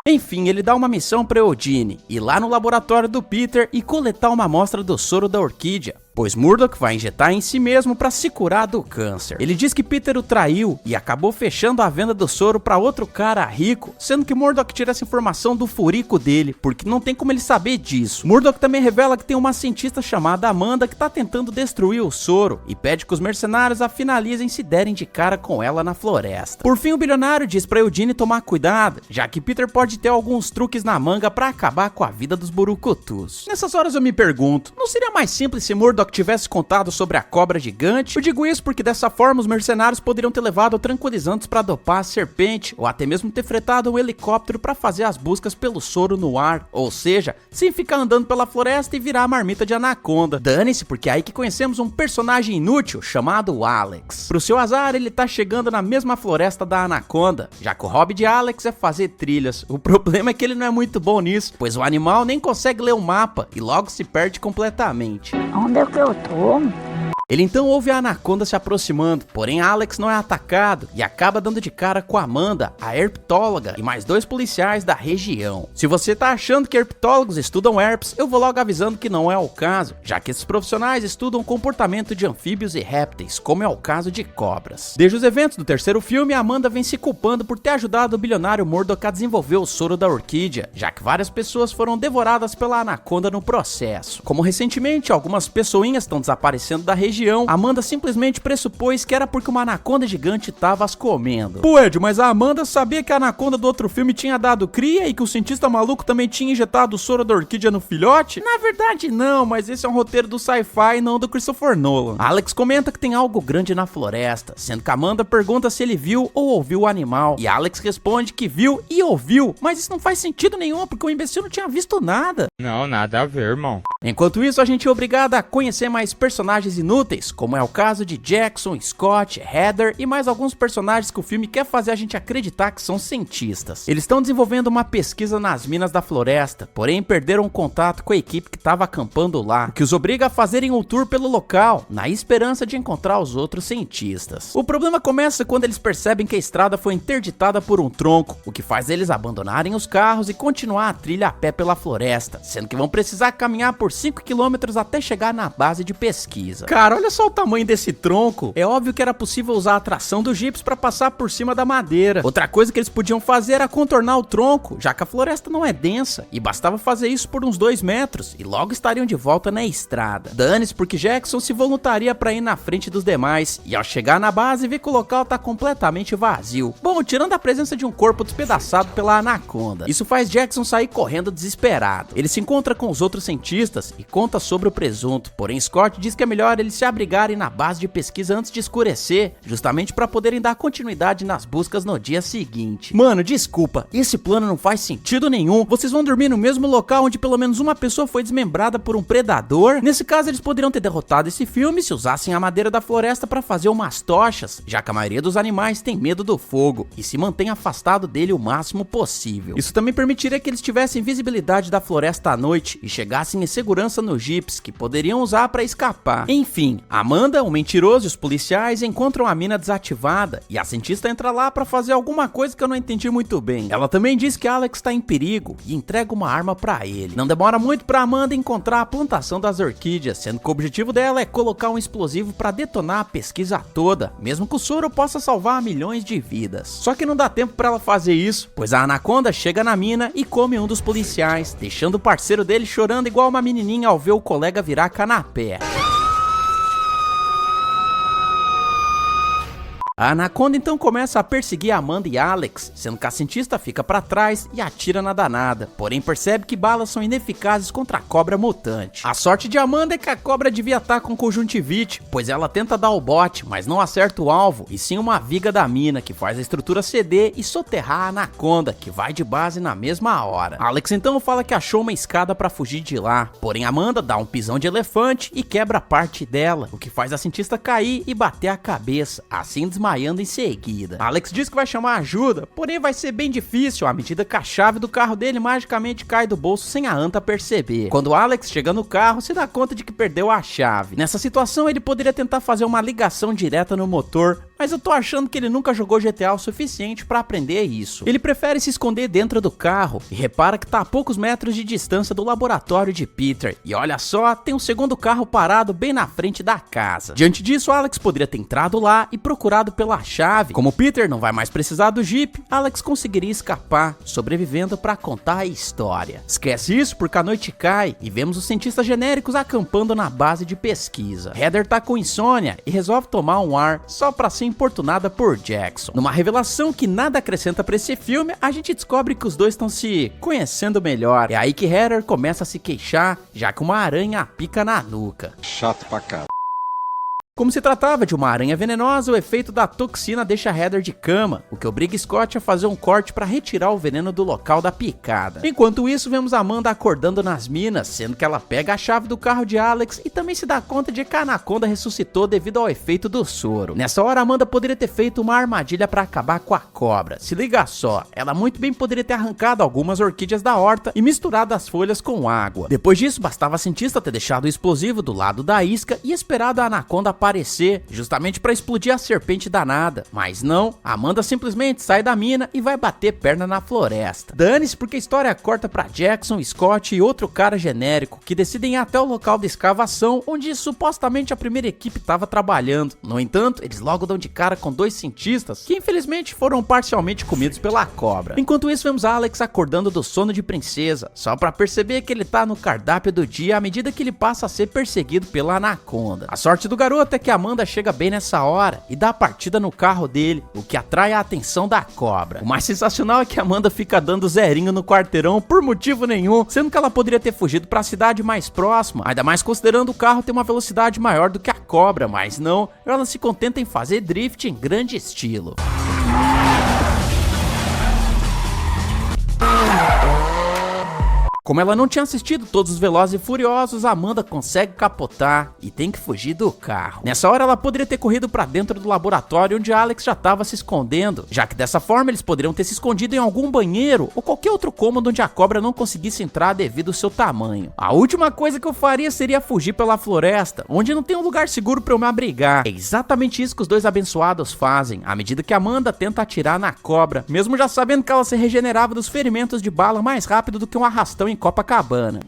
[SPEAKER 1] Enfim, ele dá uma missão para Eugene, ir lá no laboratório do Peter e coletar uma amostra do soro da orquídea, pois Murdoch vai injetar em si mesmo para se curar do câncer. Ele diz que Peter o traiu e acabou fechando a venda do soro para outro cara rico, sendo que Murdoch tira essa informação do furico dele, porque não tem como ele saber disso. Murdoch também revela que tem uma cientista chamada Amanda que tá tentando destruir o soro e pede que os mercenários a finalizem se derem de cara com ela na floresta. Por fim, o bilionário diz para Eugene tomar cuidado, já que Peter pode ter alguns truques na manga para acabar com a vida dos burucutus. Nessas horas eu me pergunto, não seria mais simples se Murdoch tivesse contado sobre a cobra gigante? Eu digo isso porque dessa forma os mercenários poderiam ter levado tranquilizantes para dopar a serpente, ou até mesmo ter fretado um helicóptero para fazer as buscas pelo soro no ar, ou seja, sem ficar andando pela floresta e virar a marmita de anaconda. Dane-se, porque é aí que conhecemos um personagem inútil chamado Alex. Pro seu azar, ele tá chegando na mesma floresta da anaconda, já que o hobby de Alex é fazer trilhas. O problema é que ele não é muito bom nisso, pois o animal nem consegue ler o mapa e logo se perde completamente.
[SPEAKER 10] Onde é que eu tô?
[SPEAKER 1] Ele então ouve a anaconda se aproximando, porém Alex não é atacado e acaba dando de cara com Amanda, a herpetóloga, e mais 2 policiais da região. Se você tá achando que herpetólogos estudam herpes, eu vou logo avisando que não é o caso, já que esses profissionais estudam o comportamento de anfíbios e répteis, como é o caso de cobras. Desde os eventos do terceiro filme, Amanda vem se culpando por ter ajudado o bilionário Murdoch a desenvolver o soro da orquídea, já que várias pessoas foram devoradas pela anaconda no processo. Como recentemente algumas pessoinhas estão desaparecendo da região, Amanda simplesmente pressupôs que era porque uma anaconda gigante tava as comendo. Pô, Ed, mas a Amanda sabia que a anaconda do outro filme tinha dado cria e que o cientista maluco também tinha injetado o soro da orquídea no filhote? Na verdade não, mas esse é um roteiro do sci-fi e não do Christopher Nolan. Alex comenta que tem algo grande na floresta, sendo que Amanda pergunta se ele viu ou ouviu o animal, e Alex responde que viu e ouviu, mas isso não faz sentido nenhum, porque o imbecil não tinha visto nada.
[SPEAKER 9] Não, nada a ver, irmão.
[SPEAKER 1] Enquanto isso, a gente é obrigado a conhecer mais personagens inúteis, como é o caso de Jackson, Scott, Heather e mais alguns personagens que o filme quer fazer a gente acreditar que são cientistas. Eles estão desenvolvendo uma pesquisa nas minas da floresta, porém perderam o contato com a equipe que estava acampando lá, o que os obriga a fazerem um tour pelo local, na esperança de encontrar os outros cientistas. O problema começa quando eles percebem que a estrada foi interditada por um tronco, o que faz eles abandonarem os carros e continuar a trilha a pé pela floresta, sendo que vão precisar caminhar por 5 km até chegar na base de pesquisa. Cara, olha só o tamanho desse tronco. É óbvio que era possível usar a tração dos jipes para passar por cima da madeira. Outra coisa que eles podiam fazer era contornar o tronco, já que a floresta não é densa, e bastava fazer isso por uns 2 metros, e logo estariam de volta na estrada. Dane-se, porque Jackson se voluntaria para ir na frente dos demais, e ao chegar na base vê que o local tá completamente vazio. Bom, tirando a presença de um corpo despedaçado pela anaconda. Isso faz Jackson sair correndo desesperado. Ele se encontra com os outros cientistas e conta sobre o presunto, porém Scott diz que é melhor eles se abrigarem na base de pesquisa antes de escurecer, justamente para poderem dar continuidade nas buscas no dia seguinte. Mano, desculpa, esse plano não faz sentido nenhum. Vocês vão dormir no mesmo local onde pelo menos uma pessoa foi desmembrada por um predador? Nesse caso, eles poderiam ter derrotado esse filme se usassem a madeira da floresta para fazer umas tochas, já que a maioria dos animais tem medo do fogo e se mantém afastado dele o máximo possível. Isso também permitiria que eles tivessem visibilidade da floresta à noite e chegassem em segurança nos jipes, que poderiam usar para escapar. Enfim, Amanda, o mentiroso e os policiais encontram a mina desativada e a cientista entra lá para fazer alguma coisa que eu não entendi muito bem. Ela também diz que Alex está em perigo e entrega uma arma para ele. Não demora muito para Amanda encontrar a plantação das orquídeas, sendo que o objetivo dela é colocar um explosivo para detonar a pesquisa toda, mesmo que o soro possa salvar milhões de vidas. Só que não dá tempo para ela fazer isso, pois a anaconda chega na mina e come um dos policiais, deixando o parceiro dele chorando igual uma menininha ao ver o colega virar canapé. A Anaconda então começa a perseguir Amanda e Alex, sendo que a cientista fica pra trás e atira na danada, porém percebe que balas são ineficazes contra a cobra mutante. A sorte de Amanda é que a cobra devia estar com conjuntivite, pois ela tenta dar o bote, mas não acerta o alvo, e sim uma viga da mina, que faz a estrutura ceder e soterrar a Anaconda, que vai de base na mesma hora. Alex então fala que achou uma escada pra fugir de lá, porém Amanda dá um pisão de elefante e quebra parte dela, o que faz a cientista cair e bater a cabeça, assim desmaiando em seguida. Alex diz que vai chamar ajuda, porém vai ser bem difícil à medida que a chave do carro dele magicamente cai do bolso sem a Anta perceber. Quando Alex chega no carro, se dá conta de que perdeu a chave. Nessa situação ele poderia tentar fazer uma ligação direta no motor, mas eu tô achando que ele nunca jogou GTA o suficiente pra aprender isso. Ele prefere se esconder dentro do carro e repara que tá a poucos metros de distância do laboratório de Peter. E olha só, tem um segundo carro parado bem na frente da casa. Diante disso, Alex poderia ter entrado lá e procurado pela chave. Como Peter não vai mais precisar do Jeep, Alex conseguiria escapar, sobrevivendo pra contar a história. Esquece isso porque a noite cai e vemos os cientistas genéricos acampando na base de pesquisa. Heather tá com insônia e resolve tomar um ar só pra ser importunada por Jackson. Numa revelação que nada acrescenta pra esse filme, a gente descobre que os dois estão se conhecendo melhor. É aí que Heather começa a se queixar, já que uma aranha a pica na nuca.
[SPEAKER 2] Chato pra cá.
[SPEAKER 1] Como se tratava de uma aranha venenosa, o efeito da toxina deixa Heather de cama, o que obriga Scott a fazer um corte para retirar o veneno do local da picada. Enquanto isso, vemos Amanda acordando nas minas, sendo que ela pega a chave do carro de Alex e também se dá conta de que a Anaconda ressuscitou devido ao efeito do soro. Nessa hora, Amanda poderia ter feito uma armadilha para acabar com a cobra. Se liga só, ela muito bem poderia ter arrancado algumas orquídeas da horta e misturado as folhas com água. Depois disso, bastava a cientista ter deixado o explosivo do lado da isca e esperado a Anaconda aparecer, justamente para explodir a serpente danada. Mas não, Amanda simplesmente sai da mina e vai bater perna na floresta. Dane-se, porque a história corta para Jackson, Scott e outro cara genérico, que decidem ir até o local da escavação, onde supostamente a primeira equipe estava trabalhando. No entanto, eles logo dão de cara com dois cientistas, que infelizmente foram parcialmente comidos pela cobra. Enquanto isso, vemos Alex acordando do sono de princesa, só para perceber que ele tá no cardápio do dia à medida que ele passa a ser perseguido pela Anaconda. A sorte do garoto é que Amanda chega bem nessa hora e dá a partida no carro dele, o que atrai a atenção da cobra. O mais sensacional é que Amanda fica dando zerinho no quarteirão por motivo nenhum, sendo que ela poderia ter fugido para a cidade mais próxima, ainda mais considerando o carro ter uma velocidade maior do que a cobra, mas não, ela se contenta em fazer drift em grande estilo. Como ela não tinha assistido todos os Velozes e Furiosos, Amanda consegue capotar e tem que fugir do carro. Nessa hora ela poderia ter corrido pra dentro do laboratório onde Alex já estava se escondendo, já que dessa forma eles poderiam ter se escondido em algum banheiro ou qualquer outro cômodo onde a cobra não conseguisse entrar devido ao seu tamanho. A última coisa que eu faria seria fugir pela floresta, onde não tem um lugar seguro pra eu me abrigar. É exatamente isso que os dois abençoados fazem, à medida que Amanda tenta atirar na cobra, mesmo já sabendo que ela se regenerava dos ferimentos de bala mais rápido do que um arrastão em Copacabana.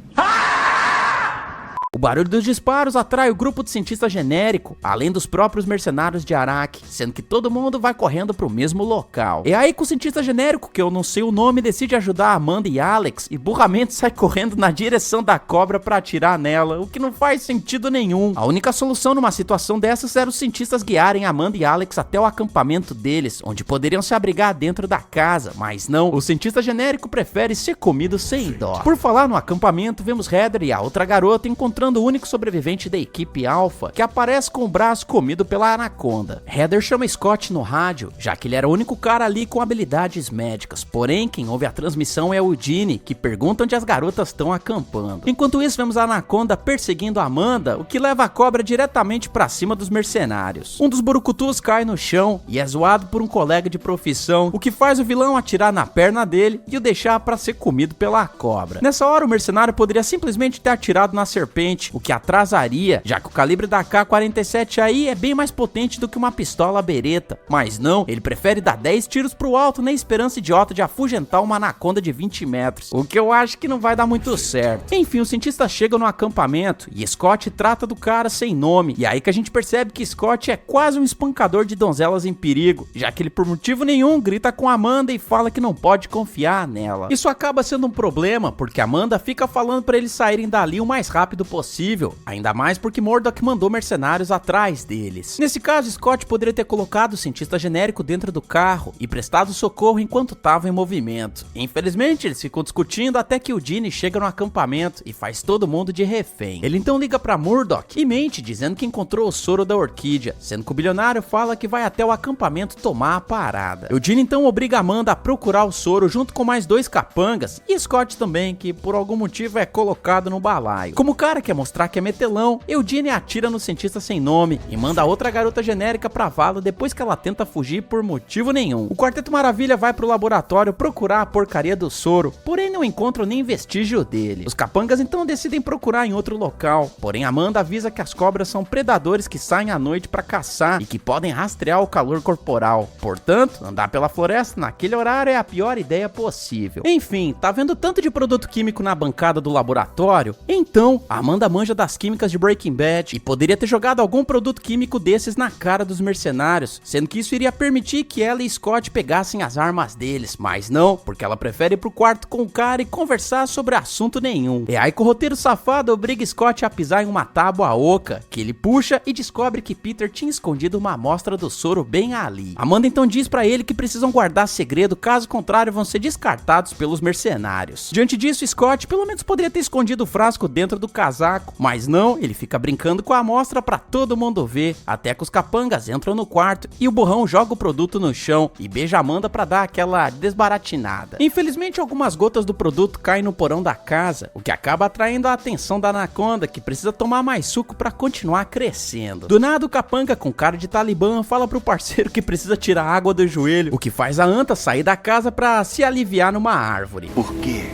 [SPEAKER 1] O barulho dos disparos atrai o grupo de cientista genérico, além dos próprios mercenários de Araque, sendo que todo mundo vai correndo pro mesmo local. É aí que o cientista genérico, que eu não sei o nome, decide ajudar Amanda e Alex e burramente sai correndo na direção da cobra pra atirar nela, o que não faz sentido nenhum. A única solução numa situação dessas era os cientistas guiarem Amanda e Alex até o acampamento deles, onde poderiam se abrigar dentro da casa, mas não, o cientista genérico prefere ser comido sem dó. Por falar no acampamento, vemos Heather e a outra garota encontrando o único sobrevivente da equipe Alpha, que aparece com o braço comido pela Anaconda. Heather chama Scott no rádio, já que ele era o único cara ali com habilidades médicas, porém quem ouve a transmissão é o Ginny, que pergunta onde as garotas estão acampando. Enquanto isso, vemos a Anaconda perseguindo a Amanda, o que leva a cobra diretamente pra cima dos mercenários. Um dos burucutus cai no chão e é zoado por um colega de profissão, o que faz o vilão atirar na perna dele e o deixar pra ser comido pela cobra. Nessa hora, o mercenário poderia simplesmente ter atirado na serpente, o que atrasaria, já que o calibre da AK-47 aí é bem mais potente do que uma pistola beretta, mas não, ele prefere dar 10 tiros pro alto na esperança idiota de afugentar uma anaconda de 20 metros, o que eu acho que não vai dar muito certo. Enfim, os cientistas chegam no acampamento e Scott trata do cara sem nome, e aí que a gente percebe que Scott é quase um espancador de donzelas em perigo, já que ele por motivo nenhum grita com Amanda e fala que não pode confiar nela. Isso acaba sendo um problema, porque Amanda fica falando pra eles saírem dali o mais rápido possível, possível, ainda mais porque Murdock mandou mercenários atrás deles. Nesse caso, Scott poderia ter colocado o cientista genérico dentro do carro e prestado socorro enquanto estava em movimento. Infelizmente, eles ficam discutindo até que o Ginny chega no acampamento e faz todo mundo de refém. Ele então liga pra Murdock e mente dizendo que encontrou o soro da orquídea, sendo que o bilionário fala que vai até o acampamento tomar a parada. O Ginny então obriga Amanda a procurar o soro junto com mais 2 capangas e Scott também, que por algum motivo é colocado no balaio. Como o cara quer mostrar que é metelão, Eugene atira no cientista sem nome e manda outra garota genérica pra vala depois que ela tenta fugir por motivo nenhum. O Quarteto Maravilha vai pro laboratório procurar a porcaria do soro, porém não encontram nem vestígio dele. Os capangas então decidem procurar em outro local, porém Amanda avisa que as cobras são predadores que saem à noite pra caçar e que podem rastrear o calor corporal. Portanto, andar pela floresta naquele horário é a pior ideia possível. Enfim, tá vendo tanto de produto químico na bancada do laboratório? Então, a Amanda manja das químicas de Breaking Bad e poderia ter jogado algum produto químico desses na cara dos mercenários, sendo que isso iria permitir que ela e Scott pegassem as armas deles, mas não, porque ela prefere ir pro quarto com o cara e conversar sobre assunto nenhum. É aí que o roteiro safado obriga Scott a pisar em uma tábua oca, que ele puxa e descobre que Peter tinha escondido uma amostra do soro bem ali. Amanda então diz pra ele que precisam guardar segredo, caso contrário vão ser descartados pelos mercenários. Diante disso, Scott pelo menos poderia ter escondido o frasco dentro do casaco, mas não, ele fica brincando com a amostra pra todo mundo ver, até que os capangas entram no quarto e o burrão joga o produto no chão e beija Amanda pra dar aquela desbaratinada. Infelizmente, algumas gotas do produto caem no porão da casa, o que acaba atraindo a atenção da Anaconda, que precisa tomar mais suco pra continuar crescendo. Do nada, o capanga com cara de talibã fala pro parceiro que precisa tirar água do joelho, o que faz a anta sair da casa pra se aliviar numa árvore.
[SPEAKER 2] Por quê?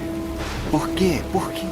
[SPEAKER 2] Por quê? Por quê?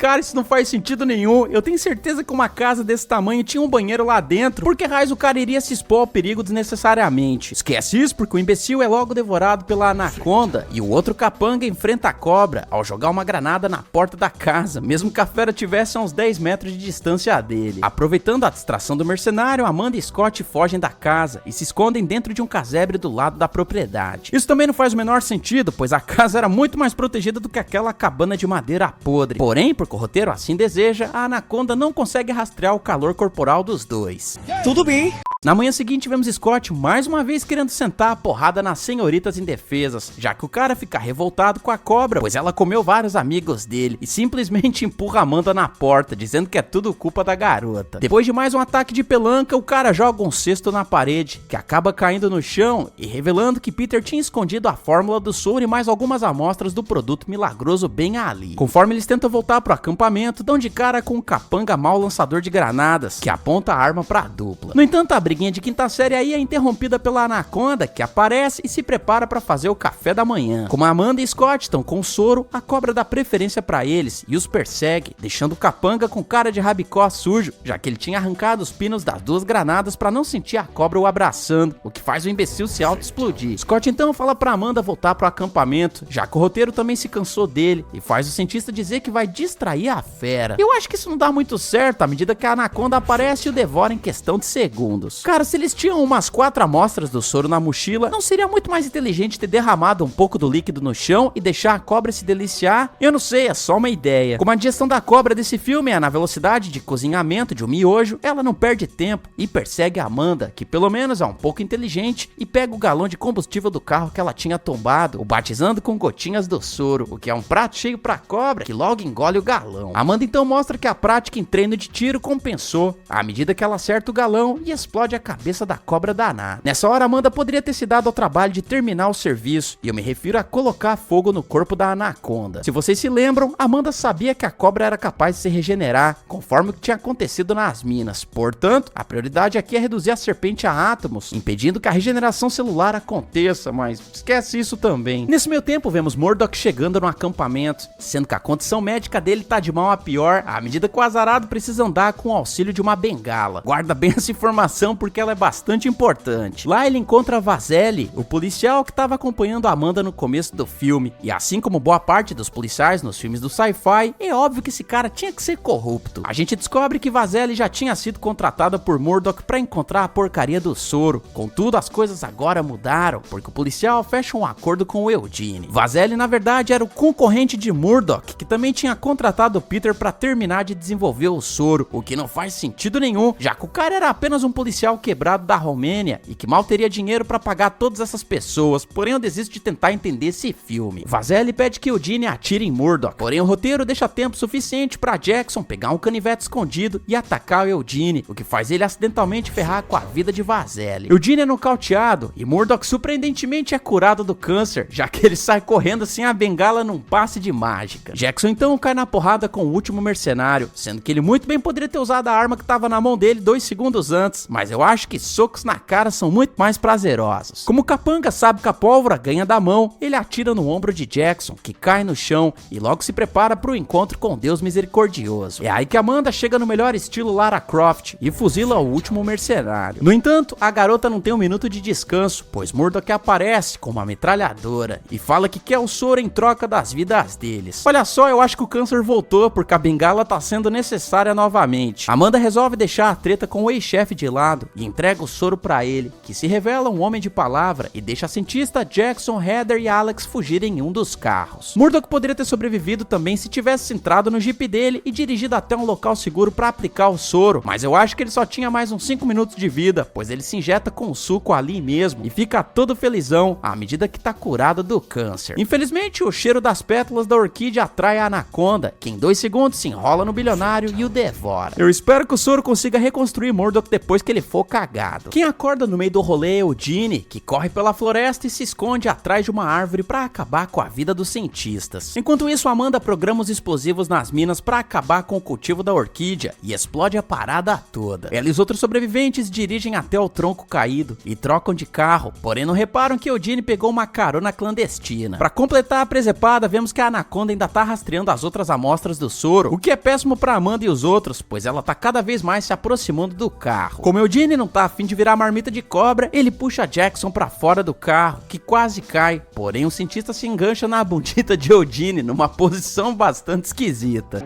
[SPEAKER 1] Cara, isso não faz sentido nenhum. Eu tenho certeza que uma casa desse tamanho tinha um banheiro lá dentro. Por que raios o cara iria se expor ao perigo desnecessariamente? Esquece isso porque o imbecil é logo devorado pela Anaconda e o outro capanga enfrenta a cobra ao jogar uma granada na porta da casa, mesmo que a fera tivesse a uns 10 metros de distância dele. Aproveitando a distração do mercenário, Amanda e Scott fogem da casa e se escondem dentro de um casebre do lado da propriedade. Isso também não faz o menor sentido, pois a casa era muito mais protegida do que aquela cabana de madeira podre. Porém, porque o roteiro assim deseja, a Anaconda não consegue rastrear o calor corporal dos dois.
[SPEAKER 9] Tudo bem.
[SPEAKER 1] Na manhã seguinte, vemos Scott mais uma vez querendo sentar a porrada nas senhoritas indefesas, já que o cara fica revoltado com a cobra, pois ela comeu vários amigos dele e simplesmente empurra Amanda na porta, dizendo que é tudo culpa da garota. Depois de mais um ataque de pelanca, o cara joga um cesto na parede, que acaba caindo no chão e revelando que Peter tinha escondido a fórmula do soro e mais algumas amostras do produto milagroso bem ali. Conforme eles tentam voltar pro acampamento, dão de cara com um capanga mau lançador de granadas, que aponta a arma pra dupla. No entanto, a briguinha de quinta série aí é interrompida pela Anaconda, que aparece e se prepara para fazer o café da manhã. Como Amanda e Scott estão com o soro, a cobra dá preferência para eles e os persegue, deixando o capanga com cara de rabicó sujo, já que ele tinha arrancado os pinos das 2 granadas para não sentir a cobra o abraçando, o que faz o imbecil se auto-explodir. Scott então fala para Amanda voltar pro acampamento, já que o roteiro também se cansou dele, e faz o cientista dizer que vai distrair a fera. Eu acho que isso não dá muito certo à medida que a Anaconda aparece e o devora em questão de segundos. Cara, se eles tinham umas 4 amostras do soro na mochila, não seria muito mais inteligente ter derramado um pouco do líquido no chão e deixar a cobra se deliciar? Eu não sei, é só uma ideia. Como a digestão da cobra desse filme é na velocidade de cozinhamento de um miojo, ela não perde tempo e persegue a Amanda, que pelo menos é um pouco inteligente, e pega o galão de combustível do carro que ela tinha tombado, o batizando com gotinhas do soro, o que é um prato cheio pra cobra, que logo engole o galão. A Amanda então mostra que a prática em treino de tiro compensou, à medida que ela acerta o galão e explode a cabeça da cobra danada. Nessa hora, Amanda poderia ter se dado ao trabalho de terminar o serviço, e eu me refiro a colocar fogo no corpo da Anaconda. Se vocês se lembram, Amanda sabia que a cobra era capaz de se regenerar, conforme o que tinha acontecido nas minas. Portanto, a prioridade aqui é reduzir a serpente a átomos, impedindo que a regeneração celular aconteça, mas esquece isso também. Nesse meio tempo, vemos Murdock chegando no acampamento, sendo que a condição médica dele tá de mal a pior, à medida que o azarado precisa andar com o auxílio de uma bengala. Guarda bem essa informação, porque ela é bastante importante. Lá ele encontra Vazelli, o policial que estava acompanhando a Amanda no começo do filme. E assim como boa parte dos policiais nos filmes do sci-fi, é óbvio que esse cara tinha que ser corrupto. A gente descobre que Vazelli já tinha sido contratada por Murdock para encontrar a porcaria do soro. Contudo, as coisas agora mudaram, porque o policial fecha um acordo com o Eugene. Vazelli, na verdade, era o concorrente de Murdock, que também tinha contratado o Peter para terminar de desenvolver o soro, o que não faz sentido nenhum, já que o cara era apenas um policial quebrado da Romênia e que mal teria dinheiro para pagar todas essas pessoas. Porém, eu desisto de tentar entender esse filme. Vazelli pede que Eugene atire em Murdock, porém o roteiro deixa tempo suficiente para Jackson pegar um canivete escondido e atacar o Eugene, o que faz ele acidentalmente ferrar com a vida de Vazelli. Eugene é nocauteado e Murdock surpreendentemente é curado do câncer, já que ele sai correndo sem a bengala num passe de mágica. Jackson então cai na porrada com o último mercenário, sendo que ele muito bem poderia ter usado a arma que estava na mão dele 2 segundos antes, mas eu acho que socos na cara são muito mais prazerosos. Como o capanga sabe que a pólvora ganha da mão, ele atira no ombro de Jackson, que cai no chão e logo se prepara para o encontro com Deus misericordioso. É aí que Amanda chega no melhor estilo Lara Croft e fuzila o último mercenário. No entanto, a garota não tem um minuto de descanso, pois Murdock aparece com uma metralhadora e fala que quer o soro em troca das vidas deles. Olha só, eu acho que o câncer voltou porque a bengala tá sendo necessária novamente. Amanda resolve deixar a treta com o ex-chefe de lado e entrega o soro pra ele, que se revela um homem de palavra e deixa a cientista Jackson, Heather e Alex fugirem em um dos carros. Murdock poderia ter sobrevivido também se tivesse entrado no jeep dele e dirigido até um local seguro pra aplicar o soro, mas eu acho que ele só tinha mais uns 5 minutos de vida, pois ele se injeta com o suco ali mesmo e fica todo felizão à medida que tá curado do câncer. Infelizmente, o cheiro das pétalas da orquídea atrai a anaconda, que em 2 segundos se enrola no bilionário e o devora. Eu espero que o soro consiga reconstruir Murdock depois que ele for cagado. Quem acorda no meio do rolê é Eugene, que corre pela floresta e se esconde atrás de uma árvore pra acabar com a vida dos cientistas. Enquanto isso, Amanda programa os explosivos nas minas pra acabar com o cultivo da orquídea e explode a parada toda. Ela e os outros sobreviventes dirigem até o tronco caído e trocam de carro, porém não reparam que Eugene pegou uma carona clandestina. Pra completar a presepada, vemos que a anaconda ainda tá rastreando as outras amostras do soro, o que é péssimo pra Amanda e os outros, pois ela tá cada vez mais se aproximando do carro. Como Eugene não tá afim de virar marmita de cobra, ele puxa Jackson pra fora do carro, que quase cai, porém o cientista se engancha na bundita de Eugene numa posição bastante esquisita.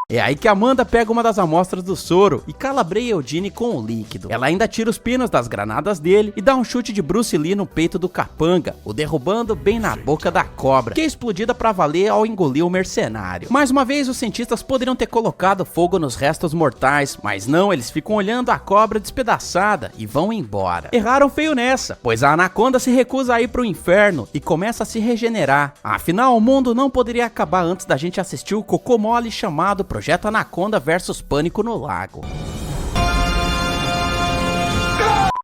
[SPEAKER 1] É aí que Amanda pega uma das amostras do soro e calabreia Eugene com o líquido. Ela ainda tira os pinos das granadas dele e dá um chute de Bruce Lee no peito do capanga, o derrubando bem na boca da cobra, que é explodida pra valer ao engolir o mercenário. Mais uma vez, os cientistas poderiam ter colocado fogo nos restos mortais, mas não, eles ficam olhando a cobra despedaçada e vão embora. Erraram feio nessa, pois a anaconda se recusa a ir pro inferno e começa a se regenerar. Afinal, o mundo não poderia acabar antes da gente assistir o cocô mole chamado Projeto Anaconda vs Pânico no Lago.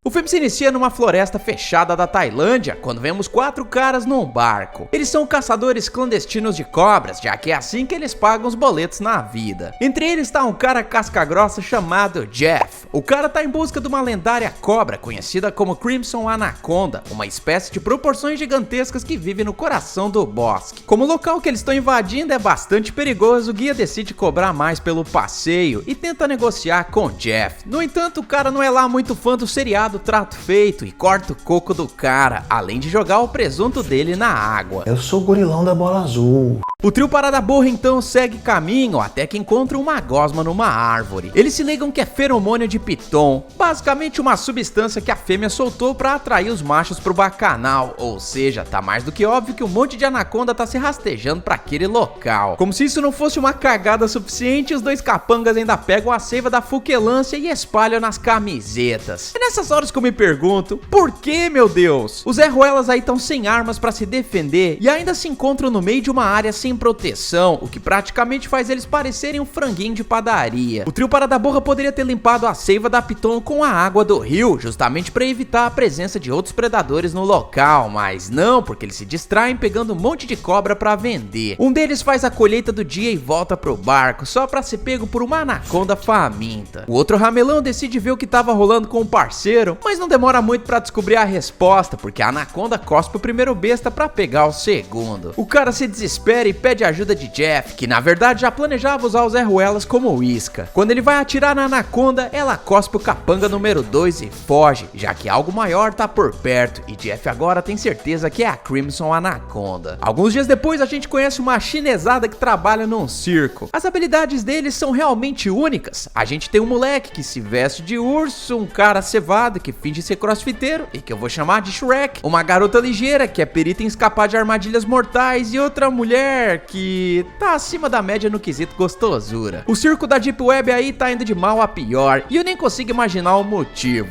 [SPEAKER 1] O filme se inicia numa floresta fechada da Tailândia, quando vemos 4 caras num barco. Eles são caçadores clandestinos de cobras, já que é assim que eles pagam os boletos na vida. Entre eles está um cara casca-grossa chamado Jeff. O cara tá em busca de uma lendária cobra, conhecida como Crimson Anaconda, uma espécie de proporções gigantescas que vive no coração do bosque. Como o local que eles estão invadindo é bastante perigoso, o guia decide cobrar mais pelo passeio e tenta negociar com Jeff. No entanto, o cara não é lá muito fã do seriado Trato Feito e corta o coco do cara, além de jogar o presunto dele na água.
[SPEAKER 2] Eu sou o gorilão da bola azul.
[SPEAKER 1] O trio Parada Burra então segue caminho até que encontra uma gosma numa árvore. Eles se ligam que é feromônio de piton, basicamente uma substância que a fêmea soltou para atrair os machos pro bacanal, ou seja, tá mais do que óbvio que um monte de anaconda tá se rastejando para aquele local. Como se isso não fosse uma cagada suficiente, os 2 capangas ainda pegam a seiva da fuquelância e espalham nas camisetas. É nessas horas que eu me pergunto, por que, meu Deus? Os Zé Ruelas aí estão sem armas para se defender e ainda se encontram no meio de uma área sem proteção, o que praticamente faz eles parecerem um franguinho de padaria. O trio Parada Burra poderia ter limpado a seiva da piton com a água do rio, justamente para evitar a presença de outros predadores no local, mas não, porque eles se distraem pegando um monte de cobra para vender. Um deles faz a colheita do dia e volta pro barco, só para ser pego por uma anaconda faminta. O outro ramelão decide ver o que tava rolando com o parceiro, mas não demora muito para descobrir a resposta, porque a anaconda cospe o primeiro besta para pegar o segundo. O cara se desespera e pede ajuda de Jeff, que na verdade já planejava usar os Arruelas como isca. Quando ele vai atirar na Anaconda, ela cospe o capanga número 2 e foge, já que algo maior tá por perto, e Jeff agora tem certeza que é a Crimson Anaconda. Alguns dias depois a gente conhece uma chinesada que trabalha num circo. As habilidades deles são realmente únicas. A gente tem um moleque que se veste de urso, um cara cevado que finge ser crossfiteiro e que eu vou chamar de Shrek, uma garota ligeira que é perita em escapar de armadilhas mortais e outra mulher que tá acima da média no quesito gostosura. O circo da Deep Web aí tá indo de mal a pior e eu nem consigo imaginar o motivo.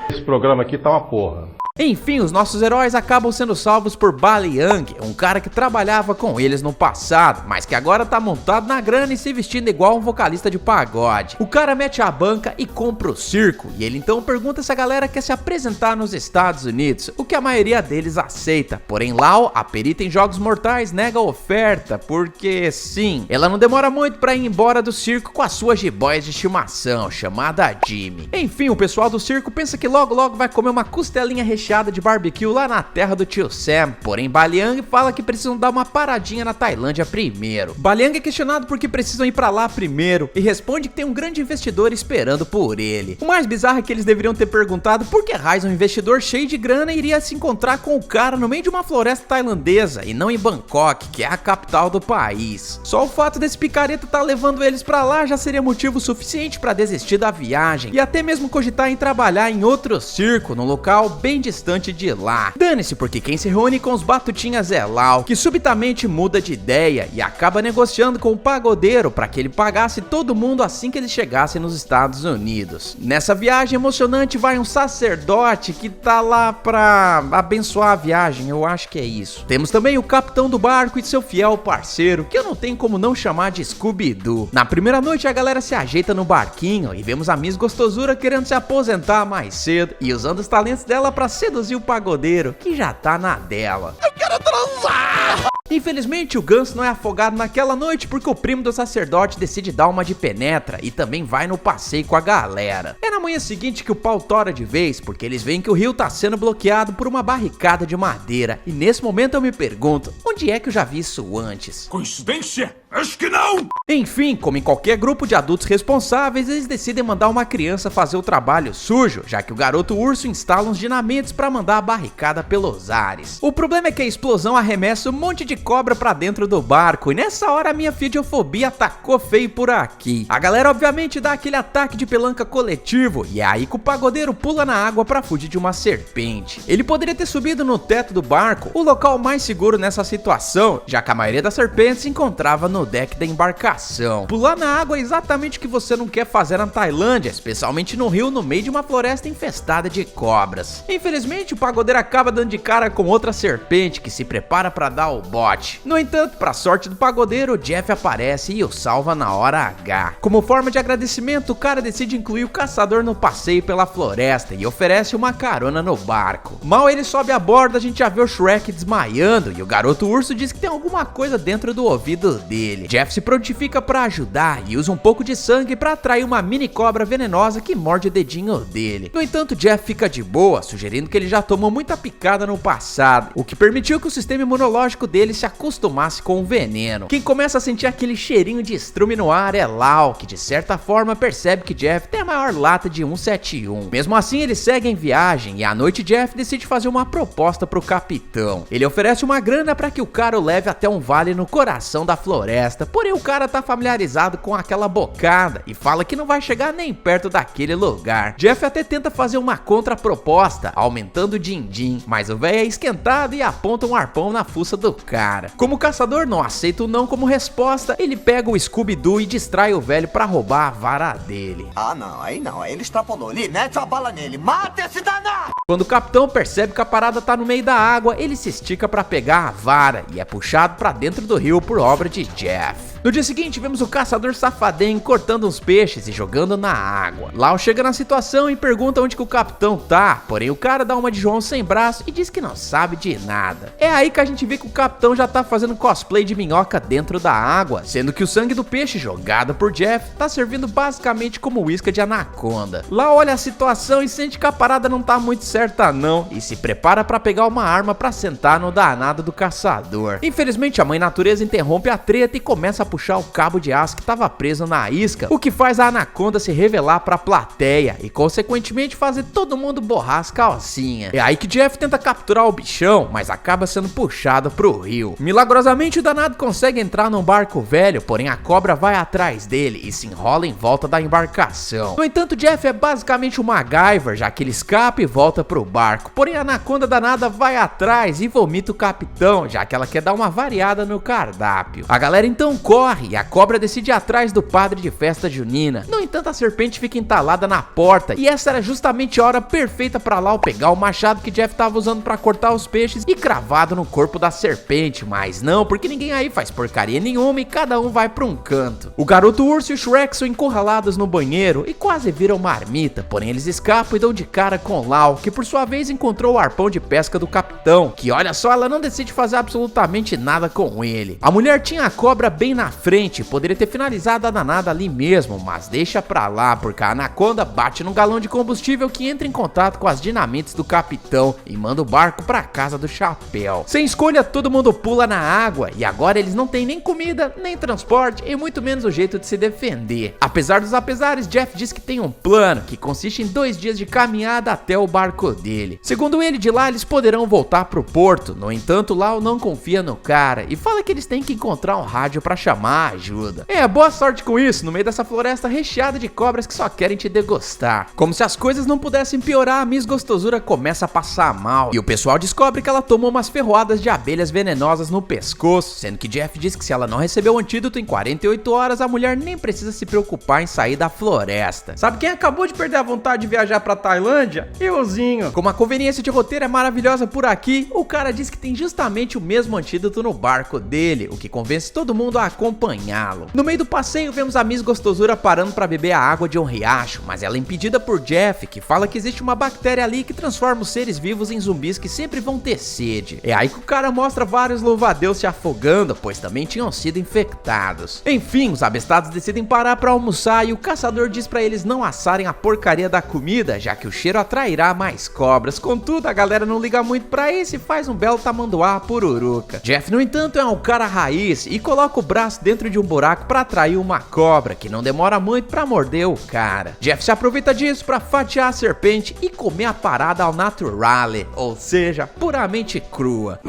[SPEAKER 9] Esse programa aqui tá uma porra.
[SPEAKER 1] Enfim, os nossos heróis acabam sendo salvos por Baliang, um cara que trabalhava com eles no passado, mas que agora tá montado na grana e se vestindo igual um vocalista de pagode. O cara mete a banca e compra o circo, e ele então pergunta se a galera quer se apresentar nos Estados Unidos, o que a maioria deles aceita. Porém, Lau, a perita em jogos mortais, nega a oferta, porque sim, ela não demora muito pra ir embora do circo com as suas jiboias de estimação, chamada Jimmy. Enfim, o pessoal do circo pensa que logo vai comer uma costelinha recheada de barbecue lá na terra do tio Sam, porém Baliang fala que precisam dar uma paradinha na Tailândia primeiro. Baliang é questionado por que precisam ir pra lá primeiro e responde que tem um grande investidor esperando por ele. O mais bizarro é que eles deveriam ter perguntado por que raiz um investidor cheio de grana iria se encontrar com o cara no meio de uma floresta tailandesa e não em Bangkok, que é a capital do país. Só o fato desse picareta tá levando eles pra lá já seria motivo suficiente pra desistir da viagem e até mesmo cogitar em trabalhar em outro circo, num local bem distante de lá. Dane-se, porque quem se reúne com os batutinhas é Lau, que subitamente muda de ideia e acaba negociando com o pagodeiro para que ele pagasse todo mundo assim que eles chegassem nos Estados Unidos. Nessa viagem emocionante vai um sacerdote que tá lá pra abençoar a viagem, eu acho que é isso. Temos também o capitão do barco e seu fiel parceiro, que eu não tenho como não chamar de Scooby-Doo. Na primeira noite a galera se ajeita no barquinho e vemos a Miss Gostosura querendo se aposentar mais cedo e usando os talentos dela pra seduzir o pagodeiro, que já tá na dela. Eu quero transar! Infelizmente o Ganso não é afogado naquela noite porque o primo do sacerdote decide dar uma de penetra e também vai no passeio com a galera. É na manhã seguinte que o pau tora de vez, porque eles veem que o rio tá sendo bloqueado por uma barricada de madeira, e nesse momento eu me pergunto, onde é que eu já vi isso antes?
[SPEAKER 9] Coincidência? Acho que não!
[SPEAKER 1] Enfim, como em qualquer grupo de adultos responsáveis, eles decidem mandar uma criança fazer o trabalho sujo, já que o garoto urso instala uns dinamites pra mandar a barricada pelos ares. O problema é que a explosão arremessa um monte de cobra pra dentro do barco, e nessa hora a minha fidiofobia atacou feio por aqui. A galera obviamente dá aquele ataque de pelanca coletivo, e é aí que o pagodeiro pula na água pra fugir de uma serpente. Ele poderia ter subido no teto do barco, o local mais seguro nessa situação, já que a maioria das serpentes se encontrava no deck da embarcação. Pular na água é exatamente o que você não quer fazer na Tailândia, especialmente no rio no meio de uma floresta infestada de cobras. Infelizmente o pagodeiro acaba dando de cara com outra serpente que se prepara pra dar o bote. No entanto, pra sorte do pagodeiro, o Jeff aparece e o salva na hora H. Como forma de agradecimento, o cara decide incluir o caçador no passeio pela floresta e oferece uma carona no barco. Mal ele sobe a bordo, a gente já vê o Shrek desmaiando e o garoto urso diz que tem alguma coisa dentro do ouvido dele. Jeff se prontifica pra ajudar e usa um pouco de sangue pra atrair uma mini cobra venenosa que morde o dedinho dele. No entanto, Jeff fica de boa, sugerindo que ele já tomou muita picada no passado, o que permitiu que o sistema imunológico dele se acostumasse com o veneno. Quem começa a sentir aquele cheirinho de estrume no ar é Lau, que de certa forma percebe que Jeff tem a maior lata de 171. Mesmo assim, eles seguem viagem e à noite Jeff decide fazer uma proposta pro capitão. Ele oferece uma grana para que o cara o leve até um vale no coração da floresta, porém o cara tá familiarizado com aquela bocada e fala que não vai chegar nem perto daquele lugar. Jeff até tenta fazer uma contraproposta, aumentando o din-din, mas o velho é esquentado e aponta um arpão na fuça do cara. Como o caçador não aceita o não como resposta, ele pega o Scooby-Doo e distrai o velho pra roubar a vara dele.
[SPEAKER 2] Ah não, aí ele extrapolou. Ali, mete a bala nele, mata esse danado!
[SPEAKER 1] Quando o capitão percebe que a parada tá no meio da água, ele se estica pra pegar a vara e é puxado pra dentro do rio por obra de Jeff. No dia seguinte, vemos o caçador safadém cortando uns peixes e jogando na água. Lau chega na situação e pergunta onde que o capitão tá, porém o cara dá uma de João sem braço e diz que não sabe de nada. É aí que a gente vê que o capitão capitão já tá fazendo cosplay de minhoca dentro da água, sendo que o sangue do peixe jogado por Jeff tá servindo basicamente como isca de anaconda. Lá olha a situação e sente que a parada não tá muito certa não, e se prepara pra pegar uma arma pra sentar no danado do caçador. Infelizmente a mãe natureza interrompe a treta e começa a puxar o cabo de aço que tava preso na isca, o que faz a anaconda se revelar pra plateia e consequentemente fazer todo mundo borrar as calcinhas. É aí que Jeff tenta capturar o bichão, mas acaba sendo puxado pro rio. Milagrosamente o danado consegue entrar num barco velho, porém a cobra vai atrás dele e se enrola em volta da embarcação. No entanto, Jeff é basicamente um MacGyver, já que ele escapa e volta pro barco, porém a anaconda danada vai atrás e vomita o capitão, já que ela quer dar uma variada no cardápio. A galera então corre e a cobra decide ir atrás do padre de festa junina. No entanto, a serpente fica entalada na porta e essa era justamente a hora perfeita pra Lau pegar o machado que Jeff tava usando pra cortar os peixes e cravado no corpo da serpente, mas não, porque ninguém aí faz porcaria nenhuma e cada um vai pra um canto. O garoto urso e o Shrek são encurralados no banheiro e quase viram marmita, porém eles escapam e dão de cara com Lau, que por sua vez encontrou o arpão de pesca do capitão, que olha só, ela não decide fazer absolutamente nada com ele. A mulher tinha a cobra bem na frente, poderia ter finalizado a danada ali mesmo, mas deixa pra lá, porque a anaconda bate num galão de combustível que entra em contato com as dinamites do capitão e manda o barco pra casa do chapéu. Sem escolha, todo mundo pula na água e agora eles não têm nem comida, nem transporte e muito menos o jeito de se defender. Apesar dos apesares, Jeff diz que tem um plano que consiste em 2 dias de caminhada até o barco dele. Segundo ele, de lá eles poderão voltar pro porto. No entanto, Lau não confia no cara e fala que eles têm que encontrar um rádio pra chamar ajuda. Boa sorte com isso, no meio dessa floresta recheada de cobras que só querem te degustar. Como se as coisas não pudessem piorar, a Miss Gostosura começa a passar mal e o pessoal descobre que ela tomou umas ferroadas de abelhas venenosas no pescoço, sendo que Jeff diz que se ela não receber o antídoto em 48 horas, a mulher nem precisa se preocupar em sair da floresta. Sabe quem acabou de perder a vontade de viajar pra Tailândia? Euzinho. Como a conveniência de roteiro é maravilhosa por aqui, o cara diz que tem justamente o mesmo antídoto no barco dele, o que convence todo mundo a acompanhá-lo. No meio do passeio, vemos a Miss Gostosura parando pra beber a água de um riacho, mas ela é impedida por Jeff, que fala que existe uma bactéria ali que transforma os seres vivos em zumbis que sempre vão ter sede. É aí que o cara mostra vários louva-a-Deus se afogando, pois também tinham sido infectados. Enfim, os abestados decidem parar pra almoçar e o caçador diz pra eles não assarem a porcaria da comida, já que o cheiro atrairá mais cobras. Contudo, a galera não liga muito pra isso e faz um belo tamanduá pururuca. Jeff, no entanto, é um cara raiz e coloca o braço dentro de um buraco pra atrair uma cobra, que não demora muito pra morder o cara. Jeff se aproveita disso pra fatiar a serpente e comer a parada ao naturale, ou seja, puramente crua.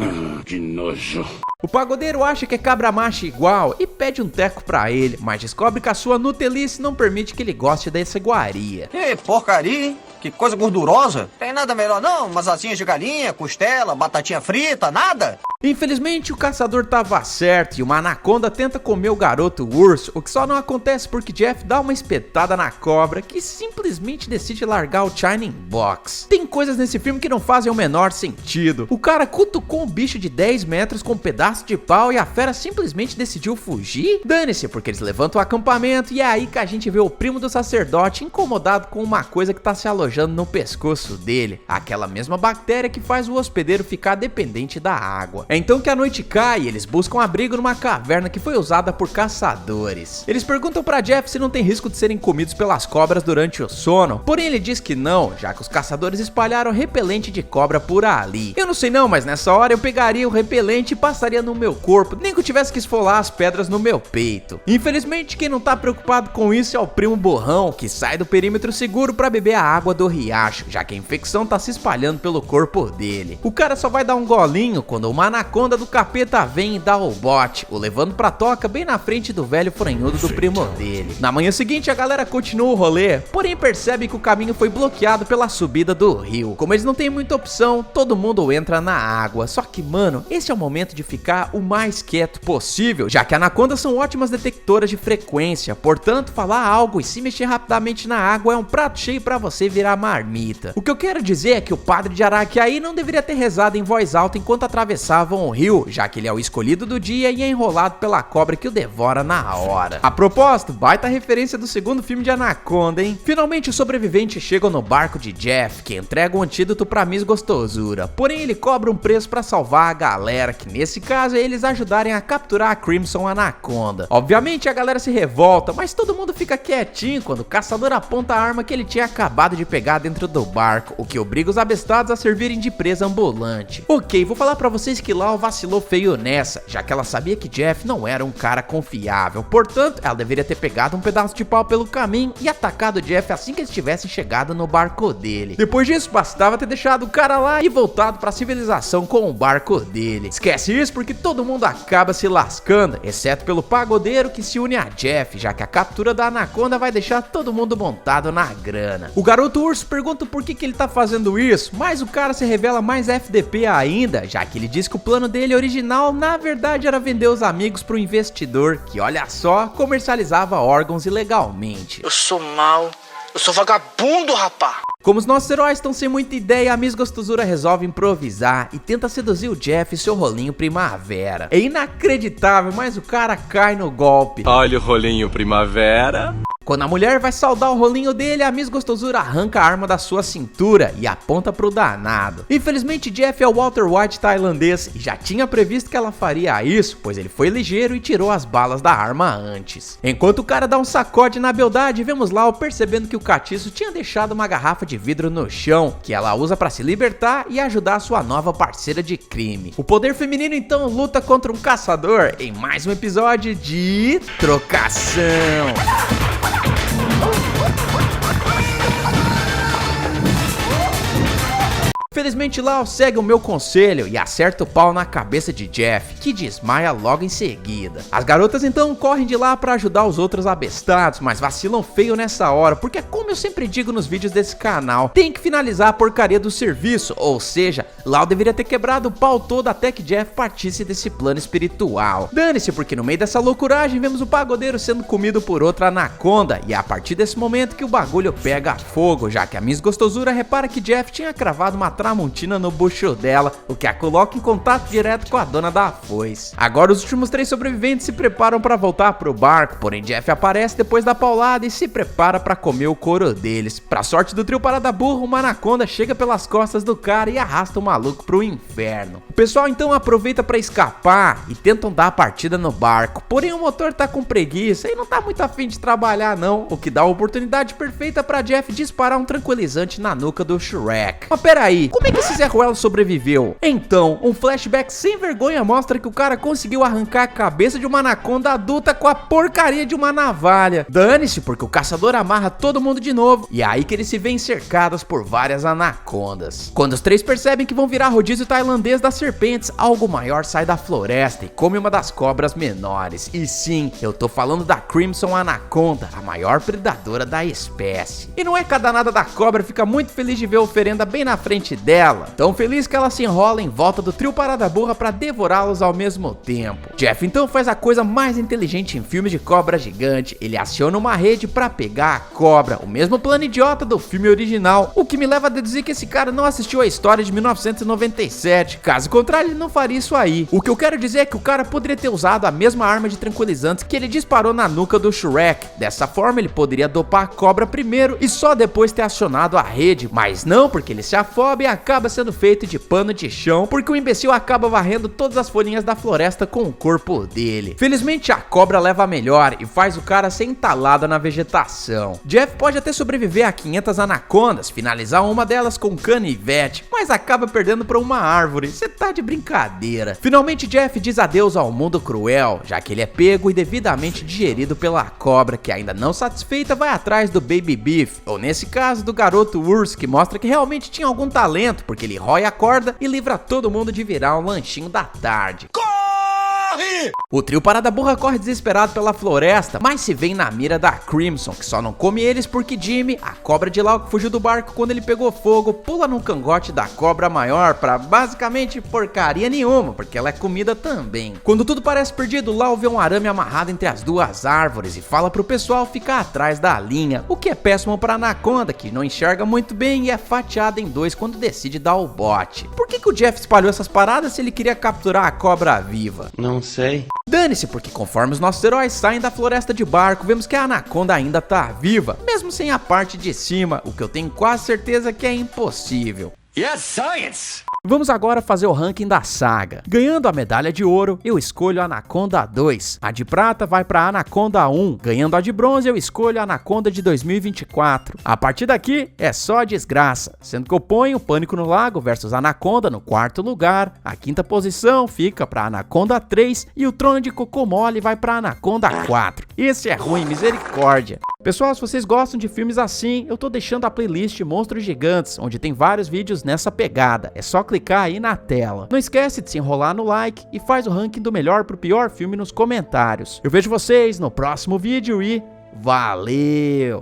[SPEAKER 9] Que nojo.
[SPEAKER 1] O pagodeiro acha que é cabra macho igual e pede um teco pra ele, mas descobre que a sua nutelice não permite que ele goste dessa iguaria.
[SPEAKER 2] Que porcaria, hein? Que coisa gordurosa. Tem nada melhor não? Umas asinhas de galinha, costela, batatinha frita, nada?
[SPEAKER 1] Infelizmente o caçador tava certo e uma anaconda tenta comer o garoto urso, o que só não acontece porque Jeff dá uma espetada na cobra que simplesmente decide largar o Shining Box. Tem coisas nesse filme que não fazem o menor sentido. O cara cutucou um bicho de 10 metros com um pedaço de pau e a fera simplesmente decidiu fugir? Dane-se, porque eles levantam o acampamento e é aí que a gente vê o primo do sacerdote incomodado com uma coisa que tá se alojando no pescoço dele, aquela mesma bactéria que faz o hospedeiro ficar dependente da água. É então que a noite cai e eles buscam abrigo numa caverna que foi usada por caçadores. Eles perguntam pra Jeff se não tem risco de serem comidos pelas cobras durante o sono, porém ele diz que não, já que os caçadores espalharam repelente de cobra por ali. Eu não sei não, mas nessa hora eu pegaria o repelente e passaria no meu corpo, nem que eu tivesse que esfolar as pedras no meu peito. Infelizmente quem não tá preocupado com isso é o primo burrão, que sai do perímetro seguro pra beber a água do riacho, já que a infecção tá se espalhando pelo corpo dele. O cara só vai dar um golinho quando uma anaconda do capeta vem e dá o bote, o levando pra toca bem na frente do velho franhudo do primo dele. Na manhã seguinte a galera continua o rolê, porém percebe que o caminho foi bloqueado pela subida do rio. Como eles não têm muita opção, todo mundo entra na água, só que mano, esse é o momento de ficar o mais quieto possível, já que anacondas são ótimas detectoras de frequência, portanto falar algo e se mexer rapidamente na água é um prato cheio pra você virar marmita. O que eu quero dizer é que o padre de Araque aí não deveria ter rezado em voz alta enquanto atravessava atravessavam o rio, já que ele é o escolhido do dia e é enrolado pela cobra que o devora na hora. A propósito, baita referência do segundo filme de Anaconda, hein? Finalmente os sobreviventes chegam no barco de Jeff, que entrega um antídoto pra Miss Gostosura, porém ele cobra um preço pra salvar a galera, que nesse caso é eles ajudarem a capturar a Crimson Anaconda. Obviamente a galera se revolta, mas todo mundo fica quietinho quando o caçador aponta a arma que ele tinha acabado de pegar dentro do barco, o que obriga os abestados a servirem de presa ambulante. Ok, vou falar pra vocês que Lau vacilou feio nessa, já que ela sabia que Jeff não era um cara confiável, portanto ela deveria ter pegado um pedaço de pau pelo caminho e atacado Jeff assim que eles tivessem chegado no barco dele. Depois disso, bastava ter deixado o cara lá e voltado pra civilização com o barco dele. Esquece isso porque todo mundo acaba se lascando, exceto pelo pagodeiro que se une a Jeff, já que a captura da Anaconda vai deixar todo mundo montado na grana. O garoto urso pergunta por que ele tá fazendo isso, mas o cara se revela mais FDP ainda, já que ele diz que o plano dele original na verdade era vender os amigos pro investidor, que olha só, comercializava órgãos ilegalmente.
[SPEAKER 8] Eu sou mau. Eu sou vagabundo, rapá.
[SPEAKER 1] Como os nossos heróis estão sem muita ideia, a Miss Gostosura resolve improvisar e tenta seduzir o Jeff e seu rolinho primavera. É inacreditável, mas o cara cai no golpe.
[SPEAKER 4] Olha o rolinho primavera.
[SPEAKER 1] Quando a mulher vai saudar o rolinho dele, a Miss Gostosura arranca a arma da sua cintura e aponta pro danado. Infelizmente, Jeff é o Walter White tailandês e já tinha previsto que ela faria isso, pois ele foi ligeiro e tirou as balas da arma antes. Enquanto o cara dá um sacode na beldade, vemos Lau percebendo que o catiço tinha deixado uma garrafa de vidro no chão, que ela usa para se libertar e ajudar sua nova parceira de crime. O poder feminino então luta contra um caçador em mais um episódio de Trocação. Felizmente Lau segue o meu conselho e acerta o pau na cabeça de Jeff, que desmaia logo em seguida. As garotas então correm de lá para ajudar os outros abestados, mas vacilam feio nessa hora, porque como eu sempre digo nos vídeos desse canal, tem que finalizar a porcaria do serviço, ou seja, Lau deveria ter quebrado o pau todo até que Jeff partisse desse plano espiritual. Dane-se, porque no meio dessa loucuragem vemos o pagodeiro sendo comido por outra anaconda, e é a partir desse momento que o bagulho pega fogo, já que a Miss Gostosura repara que Jeff tinha cravado uma tramontina no bucho dela, o que a coloca em contato direto com a dona da foice. Agora os últimos 3 sobreviventes se preparam para voltar pro barco, porém Jeff aparece depois da paulada e se prepara para comer o couro deles. Pra sorte do trio parada burro, uma anaconda chega pelas costas do cara e arrasta o maluco pro inferno. O pessoal então aproveita para escapar e tentam dar a partida no barco, porém o motor tá com preguiça e não tá muito afim de trabalhar não, o que dá a oportunidade perfeita para Jeff disparar um tranquilizante na nuca do Shrek. Mas peraí, como é que esse Zé Ruelo sobreviveu? Então, um flashback sem vergonha mostra que o cara conseguiu arrancar a cabeça de uma anaconda adulta com a porcaria de uma navalha. Dane-se, porque o caçador amarra todo mundo de novo, e é aí que eles se veem cercados por várias anacondas. Quando os 3 percebem que vão virar rodízio tailandês das serpentes, algo maior sai da floresta e come uma das cobras menores. E sim, eu tô falando da Crimson Anaconda, a maior predadora da espécie. E não é que a danada da cobra fica muito feliz de ver a oferenda bem na frente dela, tão feliz que ela se enrola em volta do trio parada burra pra devorá-los ao mesmo tempo. Jeff então faz a coisa mais inteligente em filmes de cobra gigante, ele aciona uma rede pra pegar a cobra, o mesmo plano idiota do filme original, o que me leva a deduzir que esse cara não assistiu a história de 1997, caso contrário ele não faria isso aí. O que eu quero dizer é que o cara poderia ter usado a mesma arma de tranquilizantes que ele disparou na nuca do Shrek, dessa forma ele poderia dopar a cobra primeiro e só depois ter acionado a rede, mas não, porque ele se afoba e acaba sendo feito de pano de chão, porque o imbecil acaba varrendo todas as folhinhas da floresta com o corpo dele. Felizmente a cobra leva a melhor e faz o cara ser entalado na vegetação. Jeff pode até sobreviver a 500 anacondas, finalizar uma delas com canivete, mas acaba perdendo pra uma árvore. Você tá de brincadeira. Finalmente Jeff diz adeus ao mundo cruel, já que ele é pego e devidamente digerido pela cobra, que ainda não satisfeita vai atrás do Baby Beef, ou nesse caso do garoto urso, que mostra que realmente tinha algum talento, porque ele rói a corda e livra todo mundo de virar um lanchinho da tarde.
[SPEAKER 5] Corre!
[SPEAKER 1] O trio Parada Burra corre desesperado pela floresta, mas se vem na mira da Crimson, que só não come eles porque Jimmy, a cobra de Lau que fugiu do barco quando ele pegou fogo, pula no cangote da cobra maior pra basicamente porcaria nenhuma, porque ela é comida também. Quando tudo parece perdido, Lau vê um arame amarrado entre as duas árvores e fala pro pessoal ficar atrás da linha, o que é péssimo pra Anaconda, que não enxerga muito bem e é fatiada em dois quando decide dar o bote. Por que o Jeff espalhou essas paradas se ele queria capturar a cobra viva?
[SPEAKER 4] Não sei.
[SPEAKER 1] Dane-se, porque conforme os nossos heróis saem da floresta de barco, vemos que a Anaconda ainda tá viva, mesmo sem a parte de cima, o que eu tenho quase certeza que é impossível.
[SPEAKER 7] Yes, science!
[SPEAKER 1] Vamos agora fazer o ranking da saga. Ganhando a medalha de ouro, eu escolho a Anaconda 2. A de prata vai para Anaconda 1. Ganhando a de bronze, eu escolho a Anaconda de 2024. A partir daqui, é só desgraça. Sendo que eu ponho Pânico no Lago versus Anaconda no quarto lugar. A quinta posição fica para Anaconda 3 e o Trono de Cocomole vai para Anaconda 4. Esse é ruim, misericórdia. Pessoal, se vocês gostam de filmes assim, eu tô deixando a playlist Monstros Gigantes, onde tem vários vídeos nessa pegada. É só clicar aí na tela. Não esquece de se enrolar no like e faz o ranking do melhor pro pior filme nos comentários. Eu vejo vocês no próximo vídeo e valeu!